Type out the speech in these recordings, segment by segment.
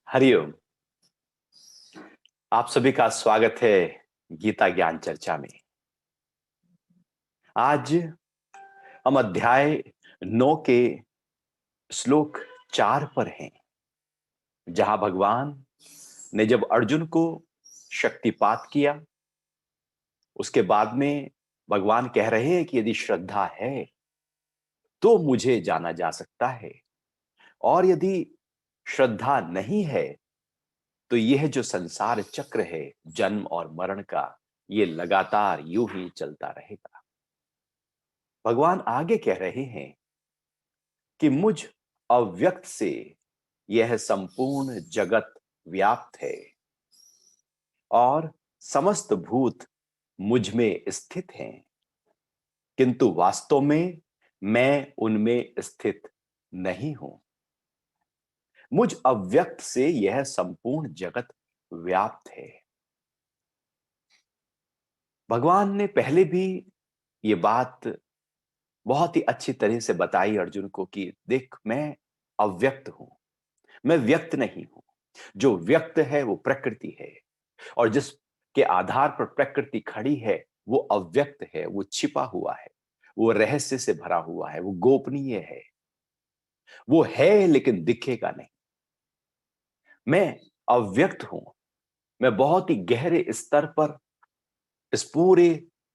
हरिओम। आप सभी का स्वागत है गीता ज्ञान चर्चा में। आज हम अध्याय 9 के श्लोक 4 पर हैं, जहां भगवान ने जब अर्जुन को शक्तिपात किया, उसके बाद में भगवान कह रहे हैं कि यदि श्रद्धा है तो मुझे जाना जा सकता है, और यदि श्रद्धा नहीं है तो यह जो संसार चक्र है जन्म और मरण का, ये लगातार यूं ही चलता रहेगा। भगवान आगे कह रहे हैं कि मुझ अव्यक्त से यह संपूर्ण जगत व्याप्त है और समस्त भूत मुझ में स्थित हैं, किंतु वास्तव में मैं उनमें स्थित नहीं हूं। मुझ अव्यक्त से यह संपूर्ण जगत व्याप्त है। भगवान ने पहले भी ये बात बहुत ही अच्छी तरह से बताई अर्जुन को कि देख, मैं अव्यक्त हूं, मैं व्यक्त नहीं हूं। जो व्यक्त है वो प्रकृति है, और जिसके आधार पर प्रकृति खड़ी है वो अव्यक्त है, वो छिपा हुआ है, वो रहस्य से भरा हुआ है, वो गोपनीय है, वो है लेकिन दिखेगा नहीं। मैं अव्यक्त हूं, मैं बहुत ही गहरे स्तर पर इस पूरे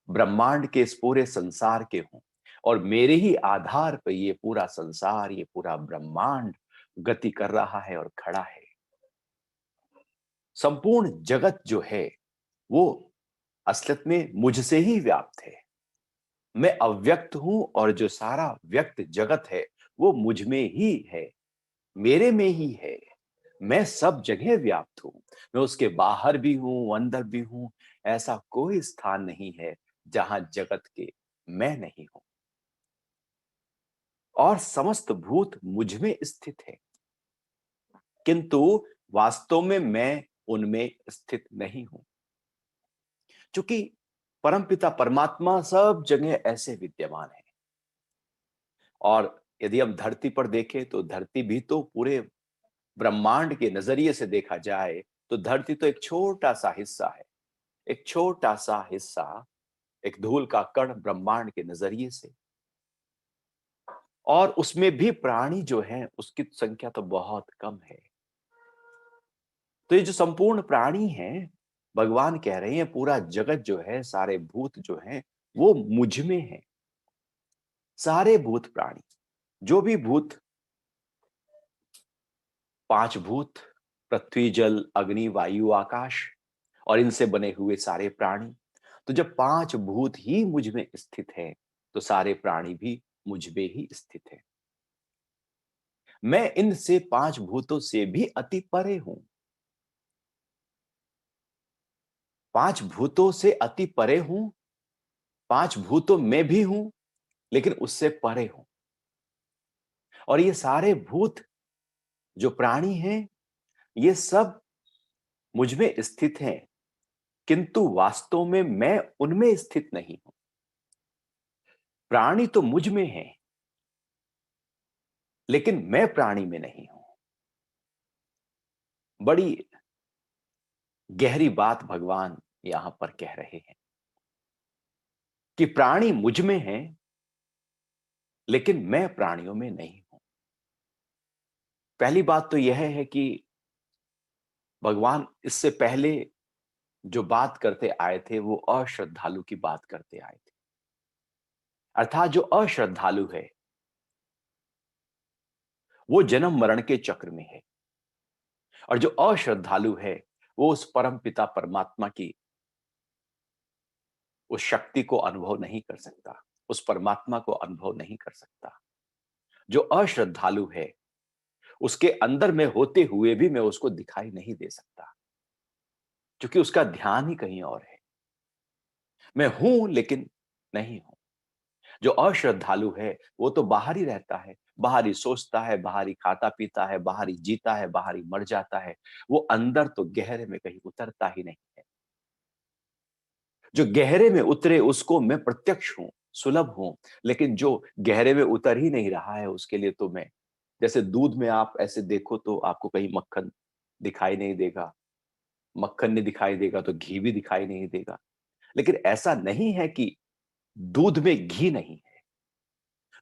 ब्रह्मांड के, इस पूरे संसार के हूं, और मेरे ही आधार पर ये पूरा संसार, ये पूरा ब्रह्मांड गति कर रहा है और खड़ा है। संपूर्ण जगत जो है वो असलियत में मुझसे ही व्याप्त है। मैं अव्यक्त हूं और जो सारा व्यक्त जगत है वो मुझ में ही है, मेरे में ही है। मैं सब जगह व्याप्त हूं, मैं उसके बाहर भी हूं, अंदर भी हूं। ऐसा कोई स्थान नहीं है जहां जगत के मैं नहीं हूं, और समस्त भूत मुझ में स्थित है, किंतु वास्तव में मैं उनमें स्थित नहीं हूं। क्योंकि परमपिता परमात्मा सब जगह ऐसे विद्यमान है। और यदि हम धरती पर देखें तो धरती भी तो पूरे ब्रह्मांड के नजरिए से देखा जाए तो धरती तो एक छोटा सा हिस्सा है, एक छोटा सा हिस्सा, एक धूल का कण ब्रह्मांड के नजरिए से। और उसमें भी प्राणी जो है उसकी संख्या तो बहुत कम है। तो ये जो संपूर्ण प्राणी हैं, भगवान कह रहे हैं पूरा जगत जो है, सारे भूत जो हैं वो मुझ में है। सारे भूत प्राणी, जो भी भूत, पांच भूत, पृथ्वी जल अग्नि वायु आकाश, और इनसे बने हुए सारे प्राणी, तो जब पांच भूत ही मुझ में स्थित है तो सारे प्राणी भी मुझ में ही स्थित है। मैं इनसे पांच भूतों से भी अति परे हूं। पांच भूतों से अति परे हूं, पांच भूतों में भी हूं, लेकिन उससे परे हूं। और ये सारे भूत जो प्राणी हैं ये सब मुझ में स्थित हैं, किंतु वास्तव में मैं उनमें स्थित नहीं हूं। प्राणी तो मुझ में है, लेकिन मैं प्राणी में नहीं हूं। बड़ी गहरी बात भगवान यहां पर कह रहे हैं कि प्राणी मुझ में है, लेकिन मैं प्राणियों में नहीं हूं। पहली बात तो यह है कि भगवान इससे पहले जो बात करते आए थे वो अश्रद्धालु की बात करते आए थे। अर्थात जो अश्रद्धालु है वो जन्म मरण के चक्र में है, और जो अश्रद्धालु है वो उस परम पिता परमात्मा की उस शक्ति को अनुभव नहीं कर सकता, उस परमात्मा को अनुभव नहीं कर सकता। जो अश्रद्धालु है उसके अंदर में होते हुए भी मैं उसको दिखाई नहीं दे सकता, क्योंकि उसका ध्यान ही कहीं और है। मैं हूं लेकिन नहीं हूं। जो अश्रद्धालु है वो तो बाहर ही रहता है, बाहर ही सोचता है, बाहर ही खाता पीता है, बाहर ही जीता है, बाहर ही मर जाता है। वो अंदर तो गहरे में कहीं उतरता ही नहीं है। जो गहरे में उतरे उसको मैं प्रत्यक्ष हूं, सुलभ हूं। लेकिन जो गहरे में उतर ही नहीं रहा है उसके लिए तो मैं, जैसे दूध में आप ऐसे देखो तो आपको कहीं मक्खन दिखाई नहीं देगा, मक्खन नहीं दिखाई देगा तो घी भी दिखाई नहीं देगा। लेकिन ऐसा नहीं है कि दूध में घी नहीं है।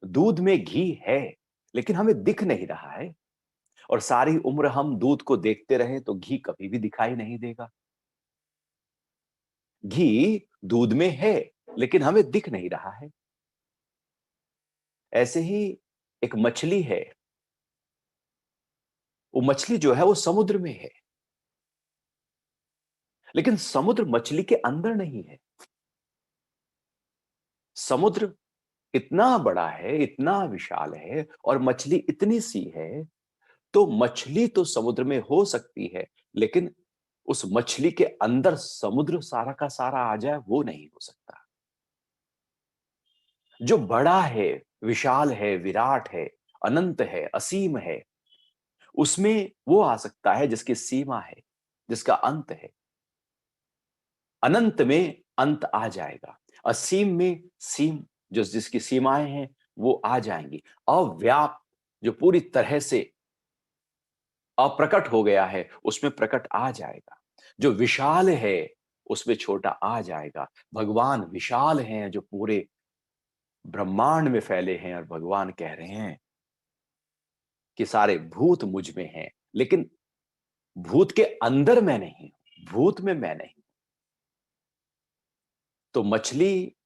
दूध में घी है, लेकिन हमें दिख नहीं रहा है। और सारी उम्र हम दूध को देखते रहे तो घी कभी भी दिखाई नहीं देगा। घी दूध में है, लेकिन हमें दिख नहीं रहा है। ऐसे ही एक मछली है, वो मछली जो है वो समुद्र में है, लेकिन समुद्र मछली के अंदर नहीं है। समुद्र इतना बड़ा है, इतना विशाल है, और मछली इतनी सी है, तो मछली तो समुद्र में हो सकती है, लेकिन उस मछली के अंदर समुद्र सारा का सारा आ जाए वो नहीं हो सकता। जो बड़ा है, विशाल है, विराट है, अनंत है, असीम है, उसमें वो आ सकता है जिसकी सीमा है, जिसका अंत है। अनंत में अंत आ जाएगा, असीम में सीम, जो जिसकी सीमाएं हैं वो आ जाएंगी। अव्याप्त, जो पूरी तरह से अप्रकट हो गया है, उसमें प्रकट आ जाएगा। जो विशाल है उसमें छोटा आ जाएगा। भगवान विशाल हैं, जो पूरे ब्रह्मांड में फैले हैं, और भगवान कह रहे हैं कि सारे भूत मुझ में हैं, लेकिन भूत के अंदर मैं नहीं हूं, भूत में मैं नहीं। तो मछली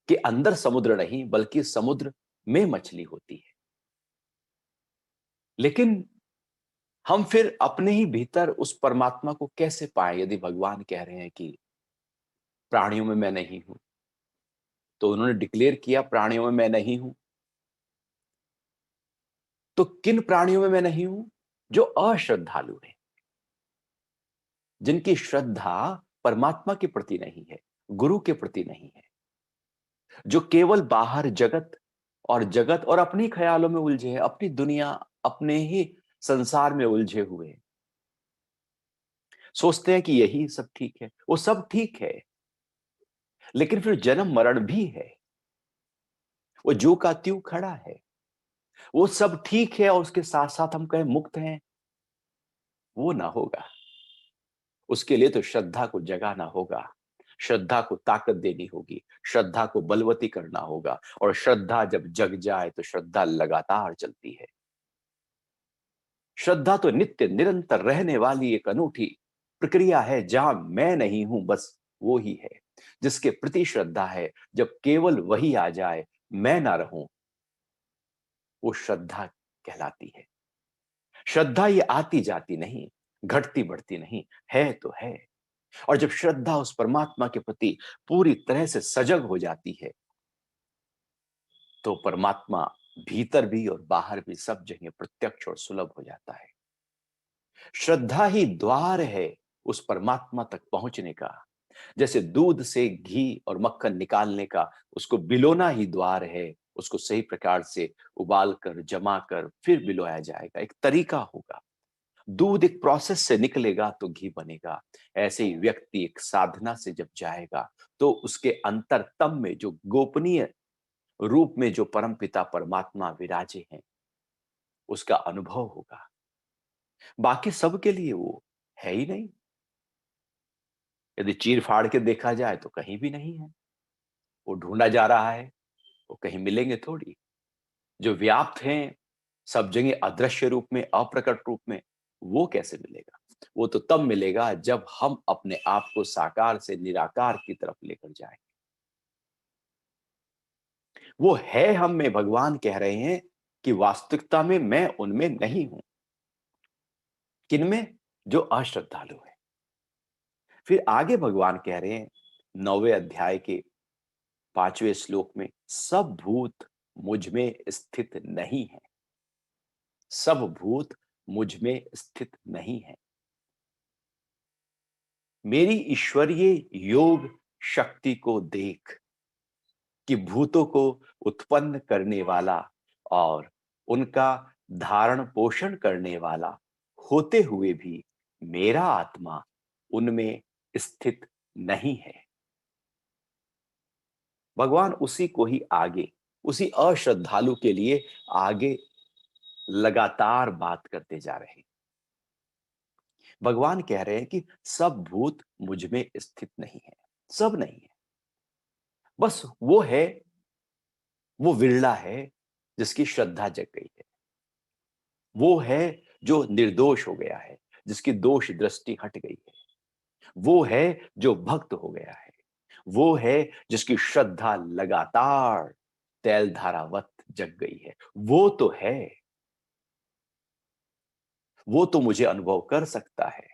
के अंदर समुद्र नहीं, बल्कि समुद्र में मछली होती है। लेकिन हम फिर अपने ही भीतर उस परमात्मा को कैसे पाएं, यदि भगवान कह रहे हैं कि प्राणियों में मैं नहीं हूं? तो उन्होंने डिक्लेयर किया प्राणियों में मैं नहीं हूं। तो किन प्राणियों में मैं नहीं हूं? जो अश्रद्धालु हैं, जिनकी श्रद्धा परमात्मा के प्रति नहीं है, गुरु के प्रति नहीं है, जो केवल बाहर जगत और अपनी ख्यालों में उलझे हैं, अपनी दुनिया, अपने ही संसार में उलझे हुए हैं। सोचते हैं कि यही सब ठीक है। वो सब ठीक है, लेकिन फिर जन्म मरण भी है। वो ज्यों का त्यों खड़ा है। वो सब ठीक है और उसके साथ साथ हम कहें मुक्त हैं, वो ना होगा। उसके लिए तो श्रद्धा को जगाना होगा, श्रद्धा को ताकत देनी होगी, श्रद्धा को बलवती करना होगा। और श्रद्धा जब जग जाए तो श्रद्धा लगातार चलती है। श्रद्धा तो नित्य निरंतर रहने वाली एक अनूठी प्रक्रिया है, जहां मैं नहीं हूं, बस वो ही है। जिसके प्रति श्रद्धा है, जब केवल वही आ जाए, मैं ना रहूं, वो श्रद्धा कहलाती है। श्रद्धा ये आती जाती नहीं, घटती बढ़ती नहीं, है तो है। और जब श्रद्धा उस परमात्मा के प्रति पूरी तरह से सजग हो जाती है, तो परमात्मा भीतर भी और बाहर भी सब जगह प्रत्यक्ष और सुलभ हो जाता है। श्रद्धा ही द्वार है उस परमात्मा तक पहुंचने का। जैसे दूध से घी और मक्खन निकालने का उसको बिलोना ही द्वार है, उसको सही प्रकार से उबाल कर, जमा कर फिर बिलोया जाएगा, एक तरीका होगा। दूध एक प्रोसेस से निकलेगा तो घी बनेगा। ऐसे ही व्यक्ति एक साधना से जब जाएगा, तो उसके अंतरतम में जो गोपनीय रूप में जो परमपिता परमात्मा विराजे हैं, उसका अनुभव होगा। बाकी सबके लिए वो है ही नहीं। यदि चीर फाड़ के देखा जाए तो कहीं भी नहीं है। वो ढूंढा जा रहा है, वो कहीं मिलेंगे थोड़ी। जो व्याप्त हैं सब जगह अदृश्य रूप में, अप्रकट रूप में, वो कैसे मिलेगा? वो तो तब मिलेगा जब हम अपने आप को साकार से निराकार की तरफ लेकर जाएं। वो है हम में, भगवान कह रहे हैं कि वास्तविकता में मैं उनमें नहीं हूं। किनमें? जो अश्रद्धालु है। फिर आगे भगवान कह रहे हैं 9वें अध्याय के 5वें श्लोक में, सब भूत मुझ में स्थित नहीं है। सब भूत मुझ में स्थित नहीं है। मेरी ईश्वरीय योग शक्ति को देख कि भूतों को उत्पन्न करने वाला और उनका धारण पोषण करने वाला होते हुए भी मेरा आत्मा उनमें स्थित नहीं है। भगवान उसी को ही आगे, उसी अश्रद्धालु के लिए आगे लगातार बात करते जा रहे हैं। भगवान कह रहे हैं कि सब भूत मुझ में स्थित नहीं है, सब नहीं है। बस वो है, वो विरला है जिसकी श्रद्धा जग गई है। वो है जो निर्दोष हो गया है, जिसकी दोष दृष्टि हट गई है। वो है जो भक्त हो गया है। वो है जिसकी श्रद्धा लगातार तैल धारावत जग गई है। वो तो है, वो तो मुझे अनुभव कर सकता है।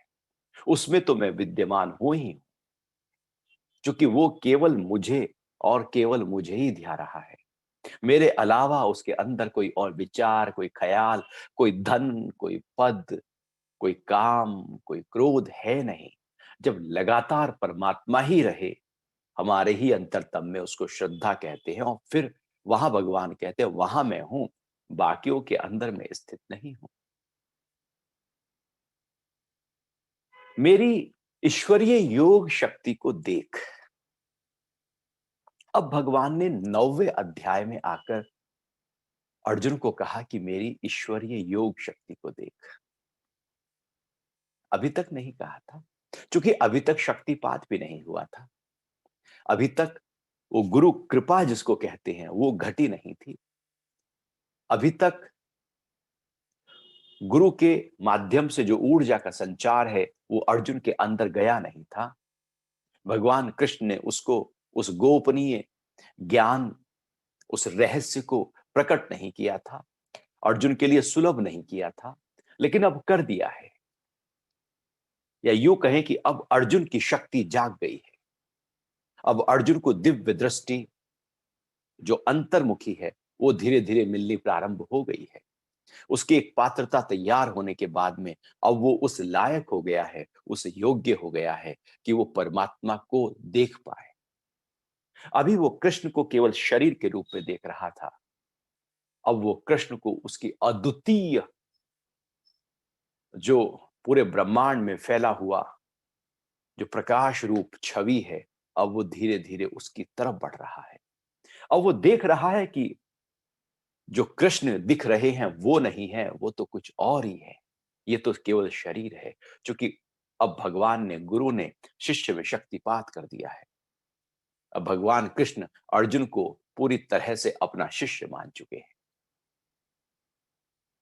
उसमें तो मैं विद्यमान हूं ही, क्योंकि वो केवल मुझे और केवल मुझे ही ध्या रहा है। मेरे अलावा उसके अंदर कोई और विचार, कोई ख्याल, कोई धन, कोई पद, कोई काम, कोई क्रोध है नहीं। जब लगातार परमात्मा ही रहे हमारे ही अंतरतम में, उसको श्रद्धा कहते हैं। और फिर वहां भगवान कहते हैं वहां मैं हूं, बाकियों के अंदर मैं स्थित नहीं हूं। मेरी ईश्वरीय योग शक्ति को देख। अब भगवान ने 9वें अध्याय में आकर अर्जुन को कहा कि मेरी ईश्वरीय योग शक्ति को देख। अभी तक नहीं कहा था, क्योंकि अभी तक शक्तिपात भी नहीं हुआ था। अभी तक वो गुरु कृपा जिसको कहते हैं वो घटी नहीं थी। अभी तक गुरु के माध्यम से जो ऊर्जा का संचार है वो अर्जुन के अंदर गया नहीं था। भगवान कृष्ण ने उसको उस गोपनीय ज्ञान, उस रहस्य को प्रकट नहीं किया था, अर्जुन के लिए सुलभ नहीं किया था, लेकिन अब कर दिया है। या यूं कहें कि अब अर्जुन की शक्ति जाग गई है। अब अर्जुन को दिव्य दृष्टि जो अंतर्मुखी है वो धीरे धीरे मिलनी प्रारंभ हो गई है। उसकी एक पात्रता तैयार होने के बाद में अब वो उस लायक हो गया है, उस योग्य हो गया है कि वो परमात्मा को देख पाए। अभी वो कृष्ण को केवल शरीर के रूप में देख रहा था, अब वो कृष्ण को उसकी अद्वितीय जो पूरे ब्रह्मांड में फैला हुआ जो प्रकाश रूप छवि है, अब वो धीरे धीरे उसकी तरफ बढ़ रहा है। अब वो देख रहा है कि जो कृष्ण दिख रहे हैं वो नहीं है, वो तो कुछ और ही है। ये तो केवल शरीर है, क्योंकि अब भगवान ने, गुरु ने शिष्य में शक्तिपात कर दिया है। अब भगवान कृष्ण अर्जुन को पूरी तरह से अपना शिष्य मान चुके हैं।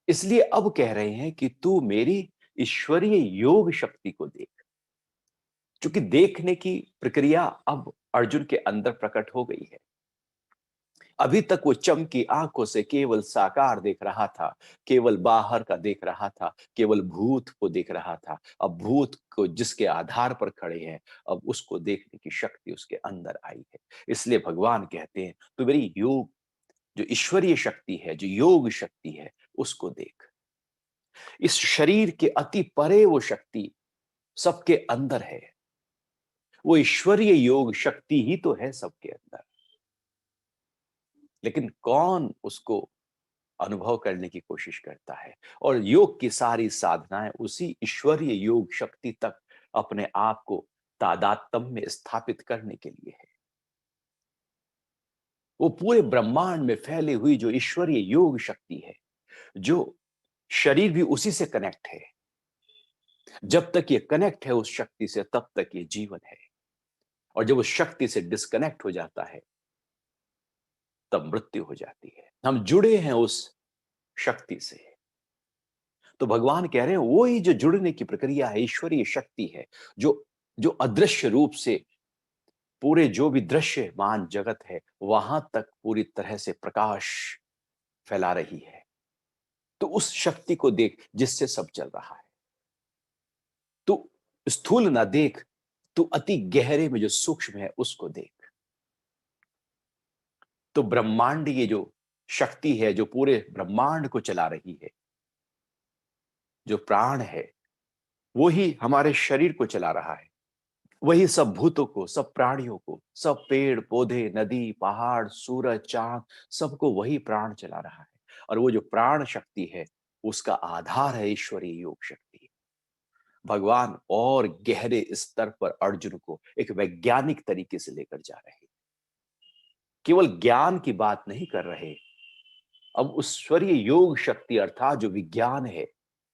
इसलिए अब कह रहे हैं कि तू मेरी ईश्वरीय योग शक्ति को देख। क्योंकि देखने की प्रक्रिया अब अर्जुन के अंदर प्रकट हो गई है। अभी तक वो चमकी आंखों से केवल साकार देख रहा था, केवल बाहर का देख रहा था, केवल भूत को देख रहा था। अब भूत को जिसके आधार पर खड़े हैं, अब उसको देखने की शक्ति उसके अंदर आई है। इसलिए भगवान कहते हैं तू मेरी योग, जो ईश्वरीय शक्ति है, जो योग शक्ति है, उसको देख। इस शरीर के अति परे वो शक्ति सबके अंदर है। वो ईश्वरीय योग शक्ति ही तो है सबके अंदर। लेकिन कौन उसको अनुभव करने की कोशिश करता है? और योग की सारी साधनाएं उसी ईश्वरीय योग शक्ति तक अपने आप को तादात्म्य में स्थापित करने के लिए है। वो पूरे ब्रह्मांड में फैली हुई जो ईश्वरीय योग शक्ति है, जो शरीर भी उसी से कनेक्ट है। जब तक ये कनेक्ट है उस शक्ति से, तब तक ये जीवन है। और जब उस शक्ति से डिस्कनेक्ट हो जाता है, तब मृत्यु हो जाती है। हम जुड़े हैं उस शक्ति से। तो भगवान कह रहे हैं वो ही जो जुड़ने की प्रक्रिया है, ईश्वरीय शक्ति है, जो जो अदृश्य रूप से पूरे जो भी दृश्यमान जगत है वहां तक पूरी तरह से प्रकाश फैला रही है। तो उस शक्ति को देख जिससे सब चल रहा है। तू स्थूल ना देख, तू अति गहरे में जो सूक्ष्म है उसको देख। तो ब्रह्मांडीय जो शक्ति है, जो पूरे ब्रह्मांड को चला रही है, जो प्राण है, वो ही हमारे शरीर को चला रहा है। वही सब भूतों को, सब प्राणियों को, सब पेड़ पौधे, नदी, पहाड़, सूरज, चांद, सबको वही प्राण चला रहा है। और वो जो प्राण शक्ति है उसका आधार है ईश्वरीय योग शक्ति। भगवान और गहरे स्तर पर अर्जुन को एक वैज्ञानिक तरीके से लेकर जा रहे हैं। केवल ज्ञान की बात नहीं कर रहे, अब ईश्वरीय योग शक्ति अर्थात जो विज्ञान है,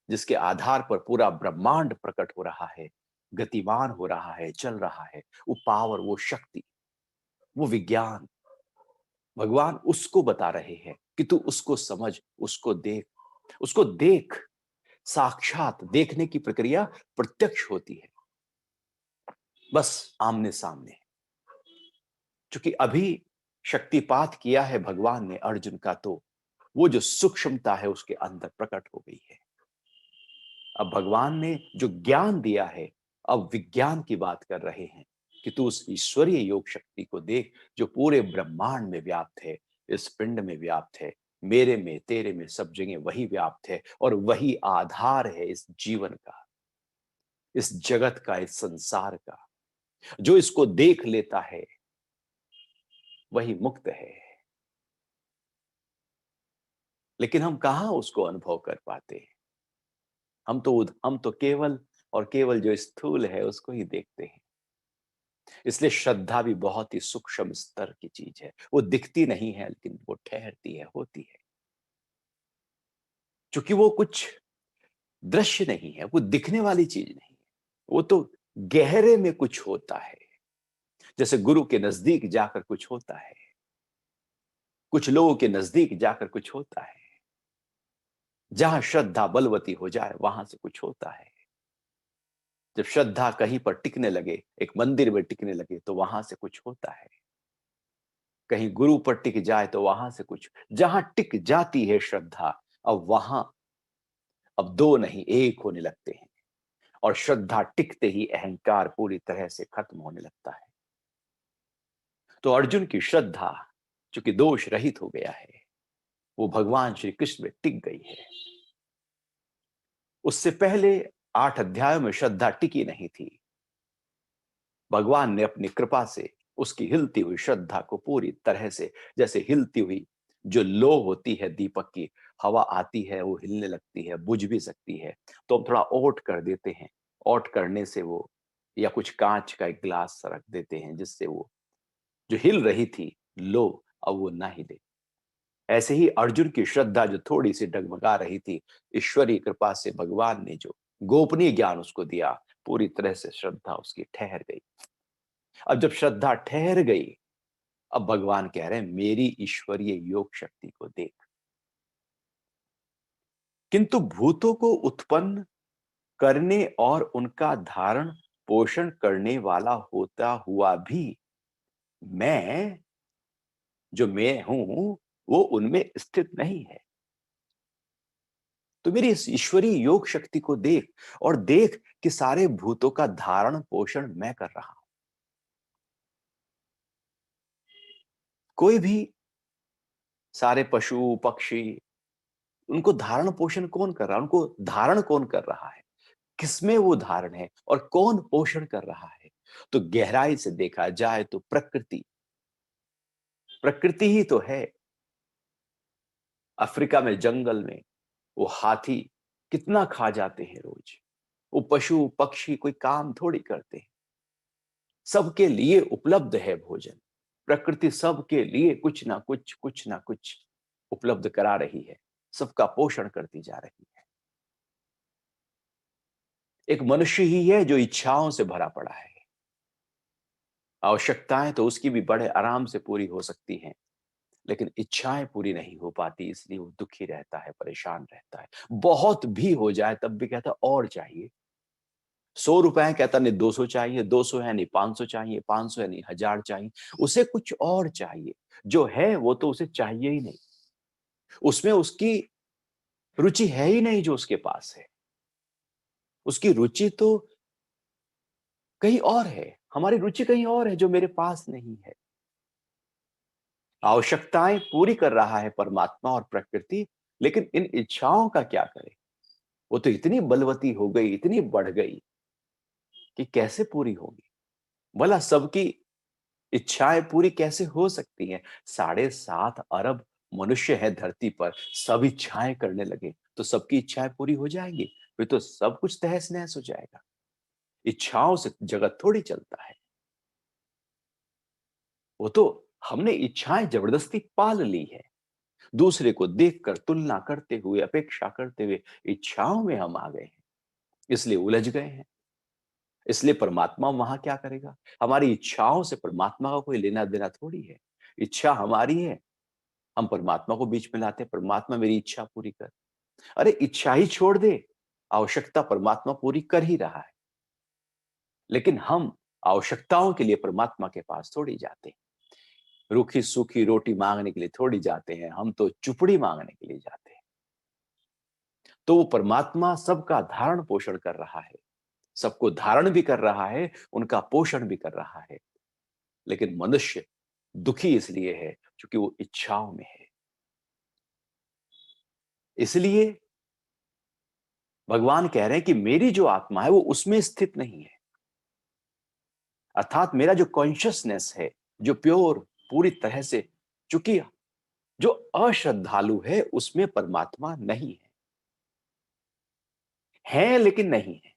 जिसके आधार पर पूरा ब्रह्मांड प्रकट हो रहा है, गतिमान हो रहा है, चल रहा है, वो पावर, वो शक्ति, वो विज्ञान, भगवान उसको बता रहे हैं कि तू उसको समझ, उसको देख, उसको देख। साक्षात देखने की प्रक्रिया प्रत्यक्ष होती है, बस आमने सामने। क्योंकि अभी शक्तिपात किया है भगवान ने अर्जुन का, तो वो जो सूक्ष्मता है उसके अंदर प्रकट हो गई है। अब भगवान ने जो ज्ञान दिया है, अब विज्ञान की बात कर रहे हैं कि तू उस ईश्वरीय योग शक्ति को देख जो पूरे ब्रह्मांड में व्याप्त है, इस पिंड में व्याप्त है, मेरे में, तेरे में, सब जगह वही व्याप्त है, और वही आधार है इस जीवन का, इस जगत का, इस संसार का। जो इसको देख लेता है वही मुक्त है। लेकिन हम कहां उसको अनुभव कर पाते हैं? हम तो केवल और केवल जो स्थूल है उसको ही देखते हैं। इसलिए श्रद्धा भी बहुत ही सूक्ष्म स्तर की चीज है। वो दिखती नहीं है लेकिन वो ठहरती है, होती है। क्योंकि वो कुछ दृश्य नहीं है, वो दिखने वाली चीज नहीं है, वो तो गहरे में कुछ होता है। जैसे गुरु के नजदीक जाकर कुछ होता है, कुछ लोगों के नजदीक जाकर कुछ होता है। जहां श्रद्धा बलवती हो जाए वहां से कुछ होता है। जब श्रद्धा कहीं पर टिकने लगे, एक मंदिर में टिकने लगे, तो वहां से कुछ होता है। कहीं गुरु पर टिक जाए तो वहां से कुछ, जहां टिक जाती है श्रद्धा, अब वहां अब दो नहीं एक होने लगते हैं। और श्रद्धा टिकते ही अहंकार पूरी तरह से खत्म होने लगता है। तो अर्जुन की श्रद्धा चूंकि दोष रहित हो गया है, वो भगवान श्री कृष्ण में टिक गई है। उससे पहले 8 अध्यायों में श्रद्धा टिकी नहीं थी। भगवान ने अपनी कृपा से उसकी हिलती हुई श्रद्धा को पूरी तरह से, जैसे हिलती हुई जो लो होती है दीपक की, हवा आती है वो हिलने लगती है, बुझ भी सकती है, तो हम थोड़ा ओट कर देते हैं। ओट करने से वो, या कुछ कांच का एक ग्लास रख देते हैं जिससे वो जो हिल रही थी लो, अब वो ना हिले। ऐसे ही अर्जुन की श्रद्धा जो थोड़ी सी डगमगा रही थी, ईश्वरीय कृपा से भगवान ने जो गोपनीय ज्ञान उसको दिया, पूरी तरह से श्रद्धा उसकी ठहर गई। अब जब श्रद्धा ठहर गई, अब भगवान कह रहे हैं मेरी ईश्वरीय योग शक्ति को देख। किंतु भूतों को उत्पन्न करने और उनका धारण पोषण करने वाला होता हुआ भी मैं, जो मैं हूं, वो उनमें स्थित नहीं है। तो मेरी इस ईश्वरीय योग शक्ति को देख, और देख कि सारे भूतों का धारण पोषण मैं कर रहा हूं। कोई भी, सारे पशु पक्षी, उनको धारण पोषण कौन कर रहा है? उनको धारण कौन कर रहा है? किसमें वो धारण है और कौन पोषण कर रहा है? तो गहराई से देखा जाए तो प्रकृति, प्रकृति ही तो है। अफ्रीका में जंगल में वो हाथी कितना खा जाते हैं रोज। वो पशु पक्षी कोई काम थोड़ी करते हैं। सबके लिए उपलब्ध है भोजन। प्रकृति सबके लिए कुछ ना कुछ उपलब्ध करा रही है, सबका पोषण करती जा रही है। एक मनुष्य ही है जो इच्छाओं से भरा पड़ा है। आवश्यकताएं तो उसकी भी बड़े आराम से पूरी हो सकती हैं, लेकिन इच्छाएं पूरी नहीं हो पाती, इसलिए वो दुखी रहता है, परेशान रहता है। बहुत भी हो जाए तब भी कहता और चाहिए। 100 रुपए है, कहता नहीं 200 चाहिए, 200 है नहीं 500 चाहिए, 500 है नहीं 1000 चाहिए। उसे कुछ और चाहिए। जो है वो तो उसे चाहिए ही नहीं, उसमें उसकी रुचि है ही नहीं जो उसके पास है। उसकी रुचि तो कहीं और है, हमारी रुचि कहीं और है जो मेरे पास नहीं है। आवश्यकताएं पूरी कर रहा है परमात्मा और प्रकृति, लेकिन इन इच्छाओं का क्या करे? वो तो इतनी बलवती हो गई, इतनी बढ़ गई कि कैसे पूरी होगी? भला सबकी इच्छाएं पूरी कैसे हो सकती हैं? 7.5 अरब मनुष्य है धरती पर, सब इच्छाएं करने लगे तो सबकी इच्छाएं पूरी हो जाएंगी? फिर तो सब कुछ तहस नहस हो जाएगा। इच्छाओं से जगत थोड़ी चलता है। वो तो हमने इच्छाएं जबरदस्ती पाल ली है। दूसरे को देखकर तुलना करते हुए, अपेक्षा करते हुए इच्छाओं में हम आ गए हैं, इसलिए उलझ गए हैं। इसलिए परमात्मा वहां क्या करेगा? हमारी इच्छाओं से परमात्मा का कोई लेना देना थोड़ी है। इच्छा हमारी है, हम परमात्मा को बीच में लाते हैं, परमात्मा मेरी इच्छा पूरी कर। अरे इच्छा ही छोड़ दे, आवश्यकता परमात्मा पूरी कर ही रहा है। लेकिन हम आवश्यकताओं के लिए परमात्मा के पास थोड़ी जाते हैं, रूखी सूखी रोटी मांगने के लिए थोड़ी जाते हैं, हम तो चुपड़ी मांगने के लिए जाते हैं। तो वो परमात्मा सबका धारण पोषण कर रहा है, सबको धारण भी कर रहा है, उनका पोषण भी कर रहा है। लेकिन मनुष्य दुखी इसलिए है क्योंकि वो इच्छाओं में है। इसलिए भगवान कह रहे हैं कि मेरी जो आत्मा है वो उसमें स्थित नहीं है। अर्थात मेरा जो कॉन्शियसनेस है, जो प्योर पूरी तरह से, चूंकि जो अश्रद्धालु है उसमें परमात्मा नहीं है लेकिन नहीं है,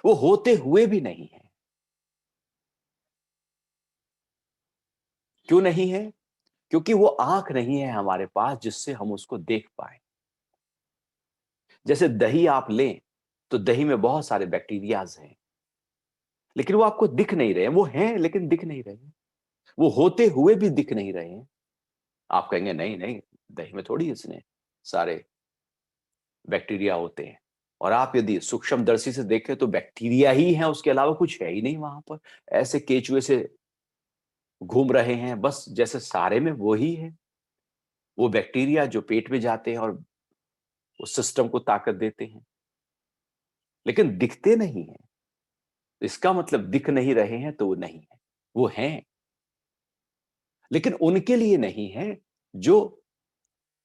वो होते हुए भी नहीं है। क्यों नहीं है? क्योंकि वो आंख नहीं है हमारे पास जिससे हम उसको देख पाए। जैसे दही आप लें तो दही में बहुत सारे बैक्टीरियाज हैं, लेकिन वो आपको दिख नहीं रहे हैं। वो हैं लेकिन दिख नहीं रहे हैं, वो होते हुए भी दिख नहीं रहे हैं। आप कहेंगे नहीं नहीं, दही में थोड़ी इसने सारे बैक्टीरिया होते हैं। और आप यदि सूक्ष्मदर्शी से देखें तो बैक्टीरिया ही है, उसके अलावा कुछ है ही नहीं वहां पर। ऐसे केचुए से घूम रहे हैं बस, जैसे सारे में वो ही है। वो बैक्टीरिया जो पेट में जाते हैं और उस सिस्टम को ताकत देते हैं, लेकिन दिखते नहीं है। इसका मतलब दिख नहीं रहे हैं तो वो नहीं है, वो हैं। लेकिन उनके लिए नहीं है जो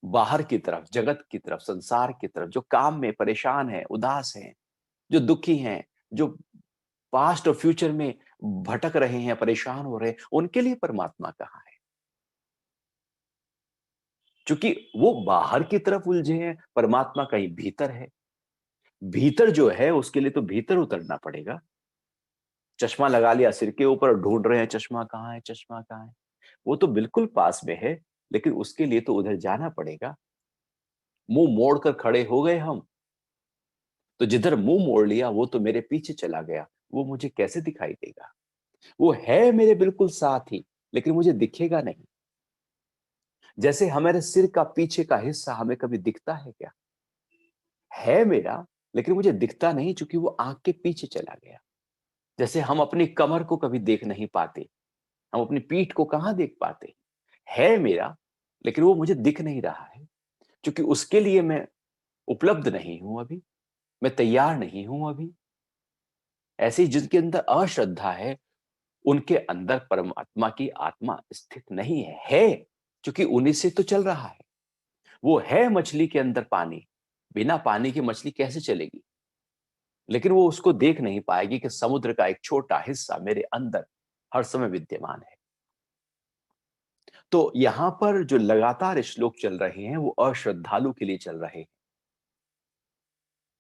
बाहर की तरफ, जगत की तरफ, संसार की तरफ, जो काम में परेशान है, उदास हैं, जो दुखी हैं, जो पास्ट और फ्यूचर में भटक रहे हैं, परेशान हो रहे हैं, उनके लिए परमात्मा कहाँ है? क्योंकि वो बाहर की तरफ उलझे हैं, परमात्मा कहीं भीतर है। भीतर जो है उसके लिए तो भीतर उतरना पड़ेगा। चश्मा लगा लिया सिर के ऊपर और ढूंढ रहे हैं चश्मा कहाँ है, चश्मा कहाँ है। वो तो बिल्कुल पास में है, लेकिन उसके लिए तो उधर जाना पड़ेगा। मुंह मोड़कर खड़े हो गए हम, तो जिधर मुंह मोड़ लिया वो तो मेरे पीछे चला गया, वो मुझे कैसे दिखाई देगा? वो है मेरे बिल्कुल साथ ही, लेकिन मुझे दिखेगा नहीं। जैसे हमारे सिर का पीछे का हिस्सा हमें कभी दिखता है क्या? है मेरा, लेकिन मुझे दिखता नहीं क्योंकि वो आंख के पीछे चला गया। जैसे हम अपनी कमर को कभी देख नहीं पाते, हम अपनी पीठ को कहां देख पाते? है मेरा, लेकिन वो मुझे दिख नहीं रहा है क्योंकि उसके लिए मैं उपलब्ध नहीं हूं अभी, मैं तैयार नहीं हूं अभी। ऐसे ही जिनके अंदर अश्रद्धा है, उनके अंदर परमात्मा की आत्मा स्थित नहीं है क्योंकि उन्हीं से तो चल रहा है। वो है मछली के अंदर पानी, बिना पानी की मछली कैसे चलेगी? लेकिन वो उसको देख नहीं पाएगी कि समुद्र का एक छोटा हिस्सा मेरे अंदर हर समय विद्यमान है। तो यहां पर जो लगातार श्लोक चल रहे हैं वो अश्रद्धालु के लिए चल रहे हैं,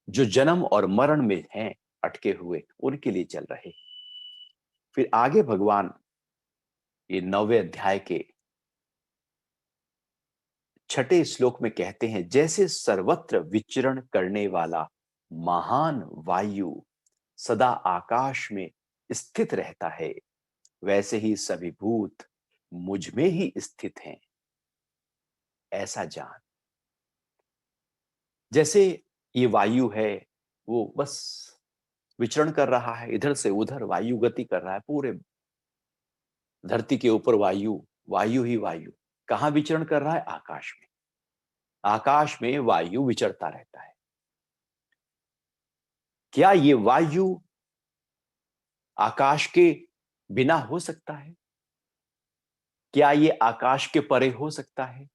जो जन्म और मरण में हैं अटके हुए उनके लिए चल रहे हैं। फिर आगे भगवान ये 9वें अध्याय के 6ठे श्लोक में कहते हैं, जैसे सर्वत्र विचरण करने वाला महान वायु सदा आकाश में स्थित रहता है, वैसे ही सभी भूत मुझ में ही स्थित हैं, ऐसा जान। जैसे ये वायु है, वो बस विचरण कर रहा है, इधर से उधर वायु गति कर रहा है पूरे धरती के ऊपर। वायु वायु ही वायु कहां विचरण कर रहा है? आकाश में। आकाश में वायु विचरता रहता है। क्या ये वायु आकाश के बिना हो सकता है? क्या ये आकाश के परे हो सकता है?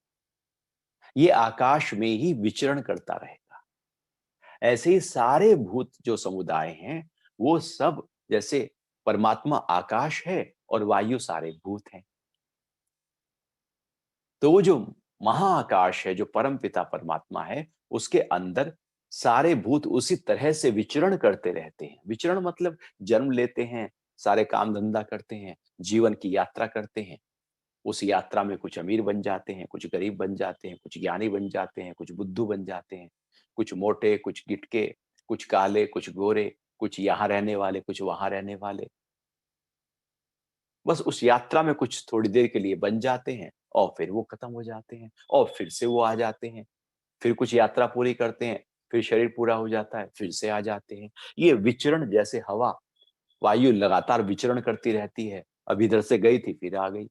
ये आकाश में ही विचरण करता रहेगा। ऐसे ही सारे भूत जो समुदाय हैं, वो सब जैसे परमात्मा आकाश है और वायु सारे भूत हैं। तो वो जो महाआकाश है, जो परम पिता परमात्मा है, उसके अंदर सारे भूत उसी तरह से विचरण करते रहते हैं। विचरण मतलब जन्म लेते हैं, सारे काम धंधा करते हैं, जीवन की यात्रा करते हैं। उस यात्रा में कुछ अमीर बन जाते हैं, कुछ गरीब बन जाते हैं, कुछ ज्ञानी बन जाते हैं, कुछ बुद्धू बन जाते हैं, कुछ मोटे, कुछ गिटके, कुछ काले, कुछ गोरे, कुछ यहाँ रहने वाले, कुछ वहां रहने वाले। बस उस यात्रा में कुछ थोड़ी देर के लिए बन जाते हैं और फिर वो खत्म हो जाते हैं और फिर से वो आ जाते हैं। फिर कुछ यात्रा पूरी करते हैं, फिर शरीर पूरा हो जाता है, फिर से आ जाते हैं। ये विचरण जैसे हवा, वायु लगातार विचरण करती रहती है। अब इधर से गई थी, फिर आ गई।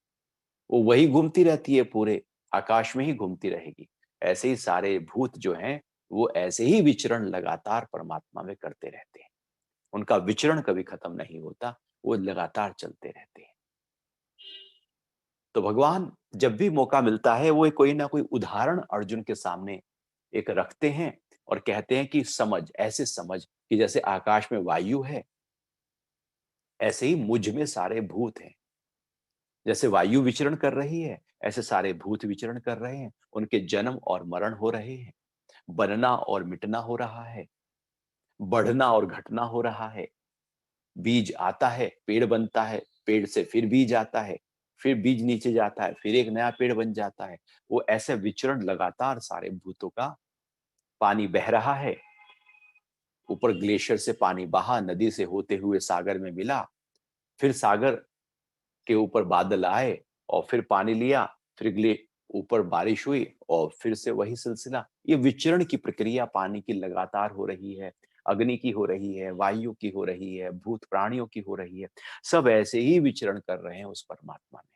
वो वही घूमती रहती है, पूरे आकाश में ही घूमती रहेगी। ऐसे ही सारे भूत जो हैं, वो ऐसे ही विचरण लगातार परमात्मा में करते रहते हैं। उनका विचरण कभी खत्म नहीं होता, वो लगातार चलते रहते हैं। तो भगवान जब भी मौका मिलता है, वो कोई ना कोई उदाहरण अर्जुन के सामने एक रखते हैं और कहते हैं कि समझ, ऐसे समझ कि जैसे आकाश में वायु है, ऐसे ही मुझ में सारे भूत हैं। जैसे वायु विचरण कर रही है, ऐसे सारे भूत विचरण कर रहे हैं। उनके जन्म और मरण हो रहे हैं, बनना और मिटना हो रहा है, बढ़ना और घटना हो रहा है। बीज आता है, पेड़ बनता है, पेड़ से फिर बीज आता है, फिर बीज नीचे जाता है, फिर एक नया पेड़ बन जाता है। वो ऐसे विचरण लगातार सारे भूतों का। पानी बह रहा है, ऊपर ग्लेशियर से पानी बहा, नदी से होते हुए सागर में मिला, फिर सागर के ऊपर बादल आए और फिर पानी लिया, फिर ग्ले ऊपर बारिश हुई और फिर से वही सिलसिला। ये विचरण की प्रक्रिया पानी की लगातार हो रही है, अग्नि की हो रही है, वायु की हो रही है, भूत प्राणियों की हो रही है। सब ऐसे ही विचरण कर रहे हैं उस परमात्मा में।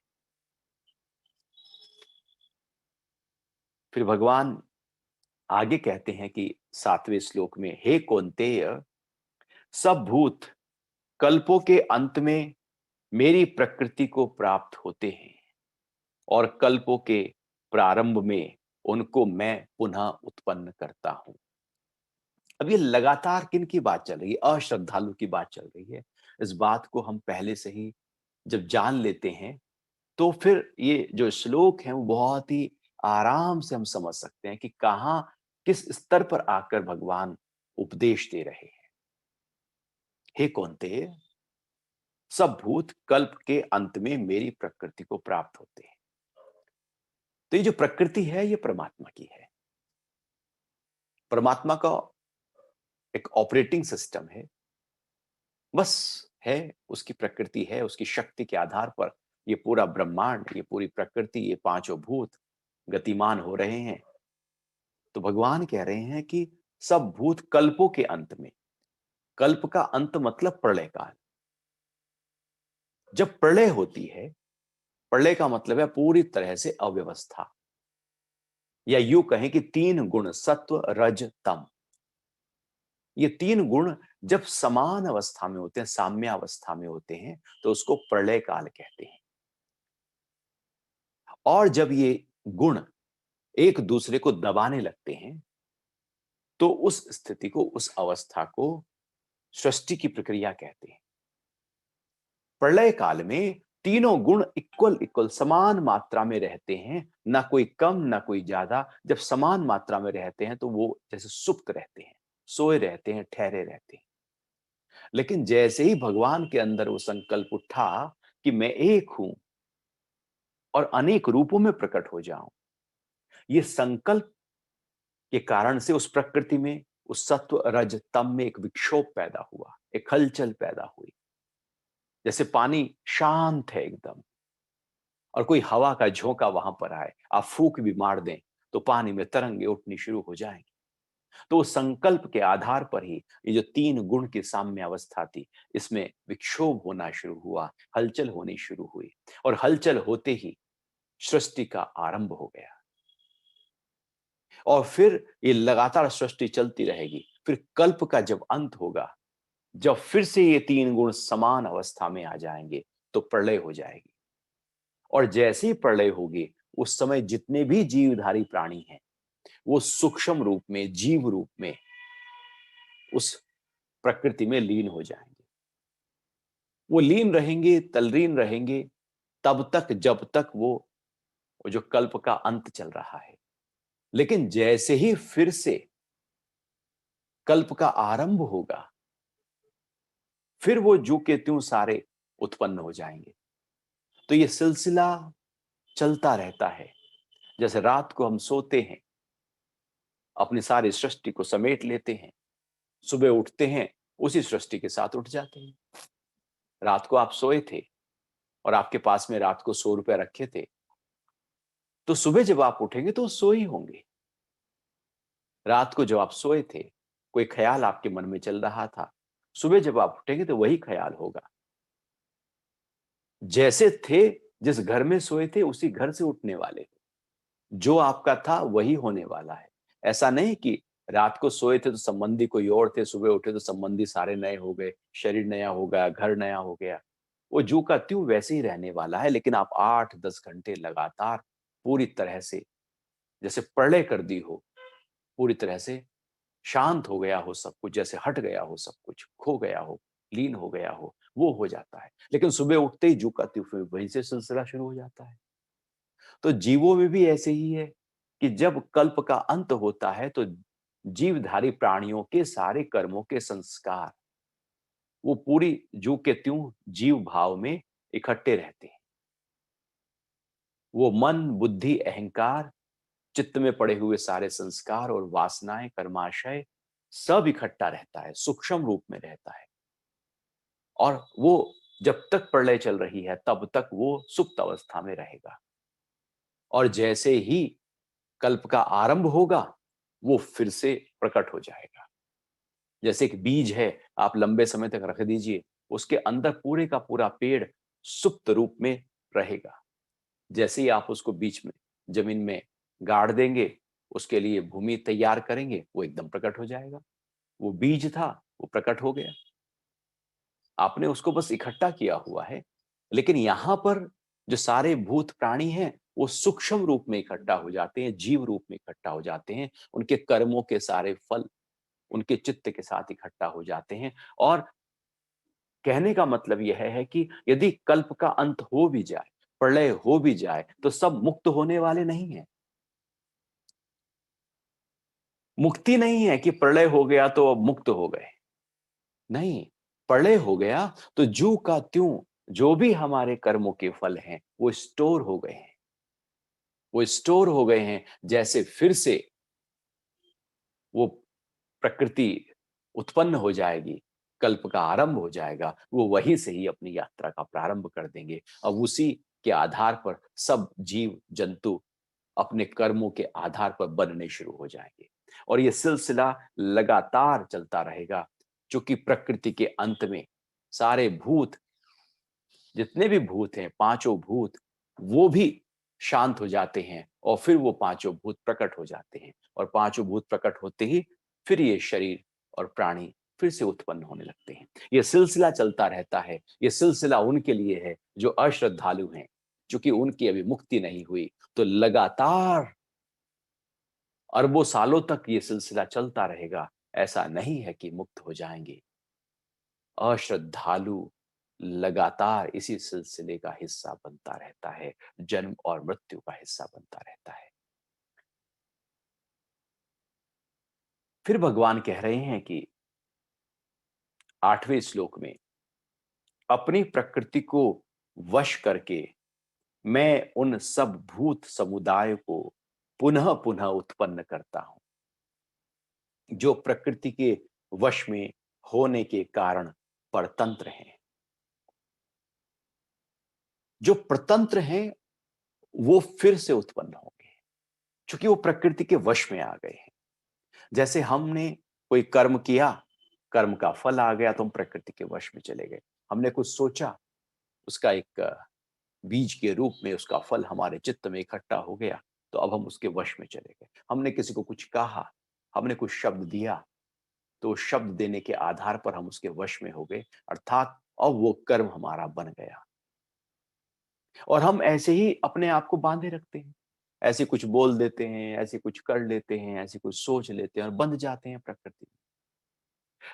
फिर भगवान आगे कहते हैं कि 7वें श्लोक में, हे कौन्तेय, सब भूत कल्पों के अंत में मेरी प्रकृति को प्राप्त होते हैं और कल्पों के प्रारंभ में उनको मैं पुनः उत्पन्न करता हूं। अब ये लगातार किन की बात चल रही है? अश्रद्धालु की बात चल रही है। इस बात को हम पहले से ही जब जान लेते हैं, तो फिर ये जो श्लोक है वो बहुत ही आराम से हम समझ सकते हैं कि कहां, किस स्तर पर आकर भगवान उपदेश दे रहे हैं। हे कौन्तेय, सब भूत कल्प के अंत में मेरी प्रकृति को प्राप्त होते हैं। तो ये जो प्रकृति है, ये परमात्मा की है। परमात्मा का एक ऑपरेटिंग सिस्टम है, बस है, उसकी प्रकृति है, उसकी शक्ति के आधार पर ये पूरा ब्रह्मांड, ये पूरी प्रकृति, ये पांचों भूत गतिमान हो रहे हैं। तो भगवान कह रहे हैं कि सब भूत कल्पों के अंत में, कल्प का अंत मतलब प्रलय काल। जब प्रलय होती है, प्रलय का मतलब है पूरी तरह से अव्यवस्था, या यूं कहें कि तीन गुण, सत्व रज तम, ये तीन गुण जब समान अवस्था में होते हैं, साम्य अवस्था में होते हैं, तो उसको प्रलय काल कहते हैं। और जब ये गुण एक दूसरे को दबाने लगते हैं, तो उस स्थिति को, उस अवस्था को सृष्टि की प्रक्रिया कहते हैं। प्रलय काल में तीनों गुण इक्वल इक्वल समान मात्रा में रहते हैं, ना कोई कम ना कोई ज्यादा। जब समान मात्रा में रहते हैं तो वो जैसे सुप्त रहते हैं, सोए रहते हैं, ठहरे रहते हैं। लेकिन जैसे ही भगवान के अंदर वो संकल्प उठा कि मैं एक हूं और अनेक रूपों में प्रकट हो जाऊं, ये संकल्प के कारण से उस प्रकृति में, उस सत्व रज तम में एक विक्षोभ पैदा हुआ, एक हलचल पैदा हुई। जैसे पानी शांत है एकदम और कोई हवा का झोंका वहां पर आए, आप फूंक भी मार दें तो पानी में तरंगे उठनी शुरू हो जाएंगी। तो संकल्प के आधार पर ही ये जो तीन गुण की साम्य अवस्था थी, इसमें विक्षोभ होना शुरू हुआ, हलचल होनी शुरू हुई। और हलचल होते ही सृष्टि का आरंभ हो गया। और फिर ये लगातार सृष्टि चलती रहेगी। फिर कल्प का जब अंत होगा, जब फिर से ये तीन गुण समान अवस्था में आ जाएंगे, तो प्रलय हो जाएगी। और जैसे ही प्रलय होगी, उस समय जितने भी जीवधारी प्राणी हैं, वो सूक्ष्म रूप में, जीव रूप में उस प्रकृति में लीन हो जाएंगे। वो लीन रहेंगे, तल्लीन रहेंगे तब तक जब तक वो जो कल्प का अंत चल रहा है। लेकिन जैसे ही फिर से कल्प का आरंभ होगा, फिर वो जू के त्यों सारे उत्पन्न हो जाएंगे। तो ये सिलसिला चलता रहता है। जैसे रात को हम सोते हैं, अपनी सारी सृष्टि को समेट लेते हैं, सुबह उठते हैं, उसी सृष्टि के साथ उठ जाते हैं। रात को आप सोए थे और आपके पास में रात को 100 रुपए रखे थे, तो सुबह जब आप उठेंगे तो सो ही होंगे। रात को जब आप सोए थे, कोई ख्याल आपके मन में चल रहा था, सुबह जब आप उठेंगे तो वही ख्याल होगा। जैसे थे, जिस घर में सोए थे उसी घर से उठने वाले हो। जो आपका था वही होने वाला है। ऐसा नहीं कि रात को सोए थे तो संबंधी कोई और थे, सुबह उठे तो संबंधी सारे नए हो गए, शरीर नया हो गया, घर नया हो गया। वो ज्यों का त्यों वैसे ही रहने वाला है, लेकिन आप 8-10 घंटे लगातार पूरी तरह से जैसे प्रलय कर दी हो, पूरी तरह से शांत हो गया हो सब कुछ, जैसे हट गया हो सब कुछ, खो गया हो, लीन हो गया हो, वो हो जाता है। लेकिन सुबह उठते ही ज्यों का त्यों फिर वहीं से सिलसिला शुरू हो जाता है। तो जीवों में भी ऐसे ही है कि जब कल्प का अंत होता है तो जीवधारी प्राणियों के सारे कर्मों के संस्कार वो पूरी ज्यों के त्यों जीव भाव में इकट्ठे रहते हैं। वो मन, बुद्धि, अहंकार, चित्त में पड़े हुए सारे संस्कार और वासनाएं, कर्माशय सब इकट्ठा रहता है, सूक्ष्म रूप में रहता है। और वो जब तक प्रलय चल रही है तब तक वो सुप्त अवस्था में रहेगा। और जैसे ही कल्प का आरंभ होगा, वो फिर से प्रकट हो जाएगा। जैसे एक बीज है, आप लंबे समय तक रख दीजिए, उसके अंदर पूरे का पूरा पेड़ सुप्त रूप में रहेगा। जैसे ही आप उसको बीच में जमीन में गाड़ देंगे, उसके लिए भूमि तैयार करेंगे, वो एकदम प्रकट हो जाएगा। वो बीज था, वो प्रकट हो गया। आपने उसको बस इकट्ठा किया हुआ है। लेकिन यहां पर जो सारे भूत प्राणी हैं, वो सूक्ष्म रूप में इकट्ठा हो जाते हैं, जीव रूप में इकट्ठा हो जाते हैं। उनके कर्मों के सारे फल उनके चित्त के साथ इकट्ठा हो जाते हैं। और कहने का मतलब यह है कि यदि कल्प का अंत हो भी जाए, प्रलय हो भी जाए, तो सब मुक्त होने वाले नहीं हैं। मुक्ति नहीं है कि प्रलय हो गया तो अब मुक्त हो गए। नहीं, प्रलय हो गया तो ज्यों का त्यों जो भी हमारे कर्मों के फल हैं, वो स्टोर हो गए हैं। वो स्टोर हो गए हैं, जैसे फिर से वो प्रकृति उत्पन्न हो जाएगी, कल्प का आरंभ हो जाएगा, वो वहीं से ही अपनी यात्रा का प्रारंभ कर देंगे। अब उसी के आधार पर सब जीव जंतु अपने कर्मों के आधार पर बनने शुरू हो जाएंगे। और ये सिलसिला लगातार चलता रहेगा, क्योंकि प्रकृति के अंत में सारे भूत, जितने भी भूत हैं, पांचों भूत, वो भी शांत हो जाते हैं और फिर वो पांचों भूत प्रकट हो जाते हैं। और पांचों भूत प्रकट होते ही फिर ये शरीर और प्राणी फिर से उत्पन्न होने लगते हैं। ये सिलसिला चलता रहता है। ये सिलसिला उनके लिए है जो अश्रद्धालु हैं, क्योंकि उनकी अभी मुक्ति नहीं हुई। तो लगातार अरबों सालों तक ये सिलसिला चलता रहेगा। ऐसा नहीं है कि मुक्त हो जाएंगे। अश्रद्धालु लगातार इसी सिलसिले का हिस्सा बनता रहता है, जन्म और मृत्यु का हिस्सा बनता रहता है। फिर भगवान कह रहे हैं कि 8वें श्लोक में, अपनी प्रकृति को वश करके मैं उन सब भूत समुदाय को पुनः पुनः उत्पन्न करता हूं, जो प्रकृति के वश में होने के कारण परतंत्र हैं। जो प्रतंत्र हैं वो फिर से उत्पन्न होंगे, क्योंकि वो प्रकृति के वश में आ गए हैं। जैसे हमने कोई कर्म किया, कर्म का फल आ गया तो हम प्रकृति के वश में चले गए। हमने कुछ सोचा, उसका एक बीज के रूप में उसका फल हमारे चित्त में इकट्ठा हो गया, तो अब हम उसके वश में चले गए। हमने किसी को कुछ कहा, हमने कुछ शब्द दिया, तो शब्द देने के आधार पर हम उसके वश में हो गए, अर्थात अब वो कर्म हमारा बन गया। और हम ऐसे ही अपने आप को बांधे रखते हैं, ऐसे कुछ बोल देते हैं, ऐसे कुछ कर लेते हैं, ऐसे कुछ सोच लेते हैं और बंध जाते हैं प्रकृति में।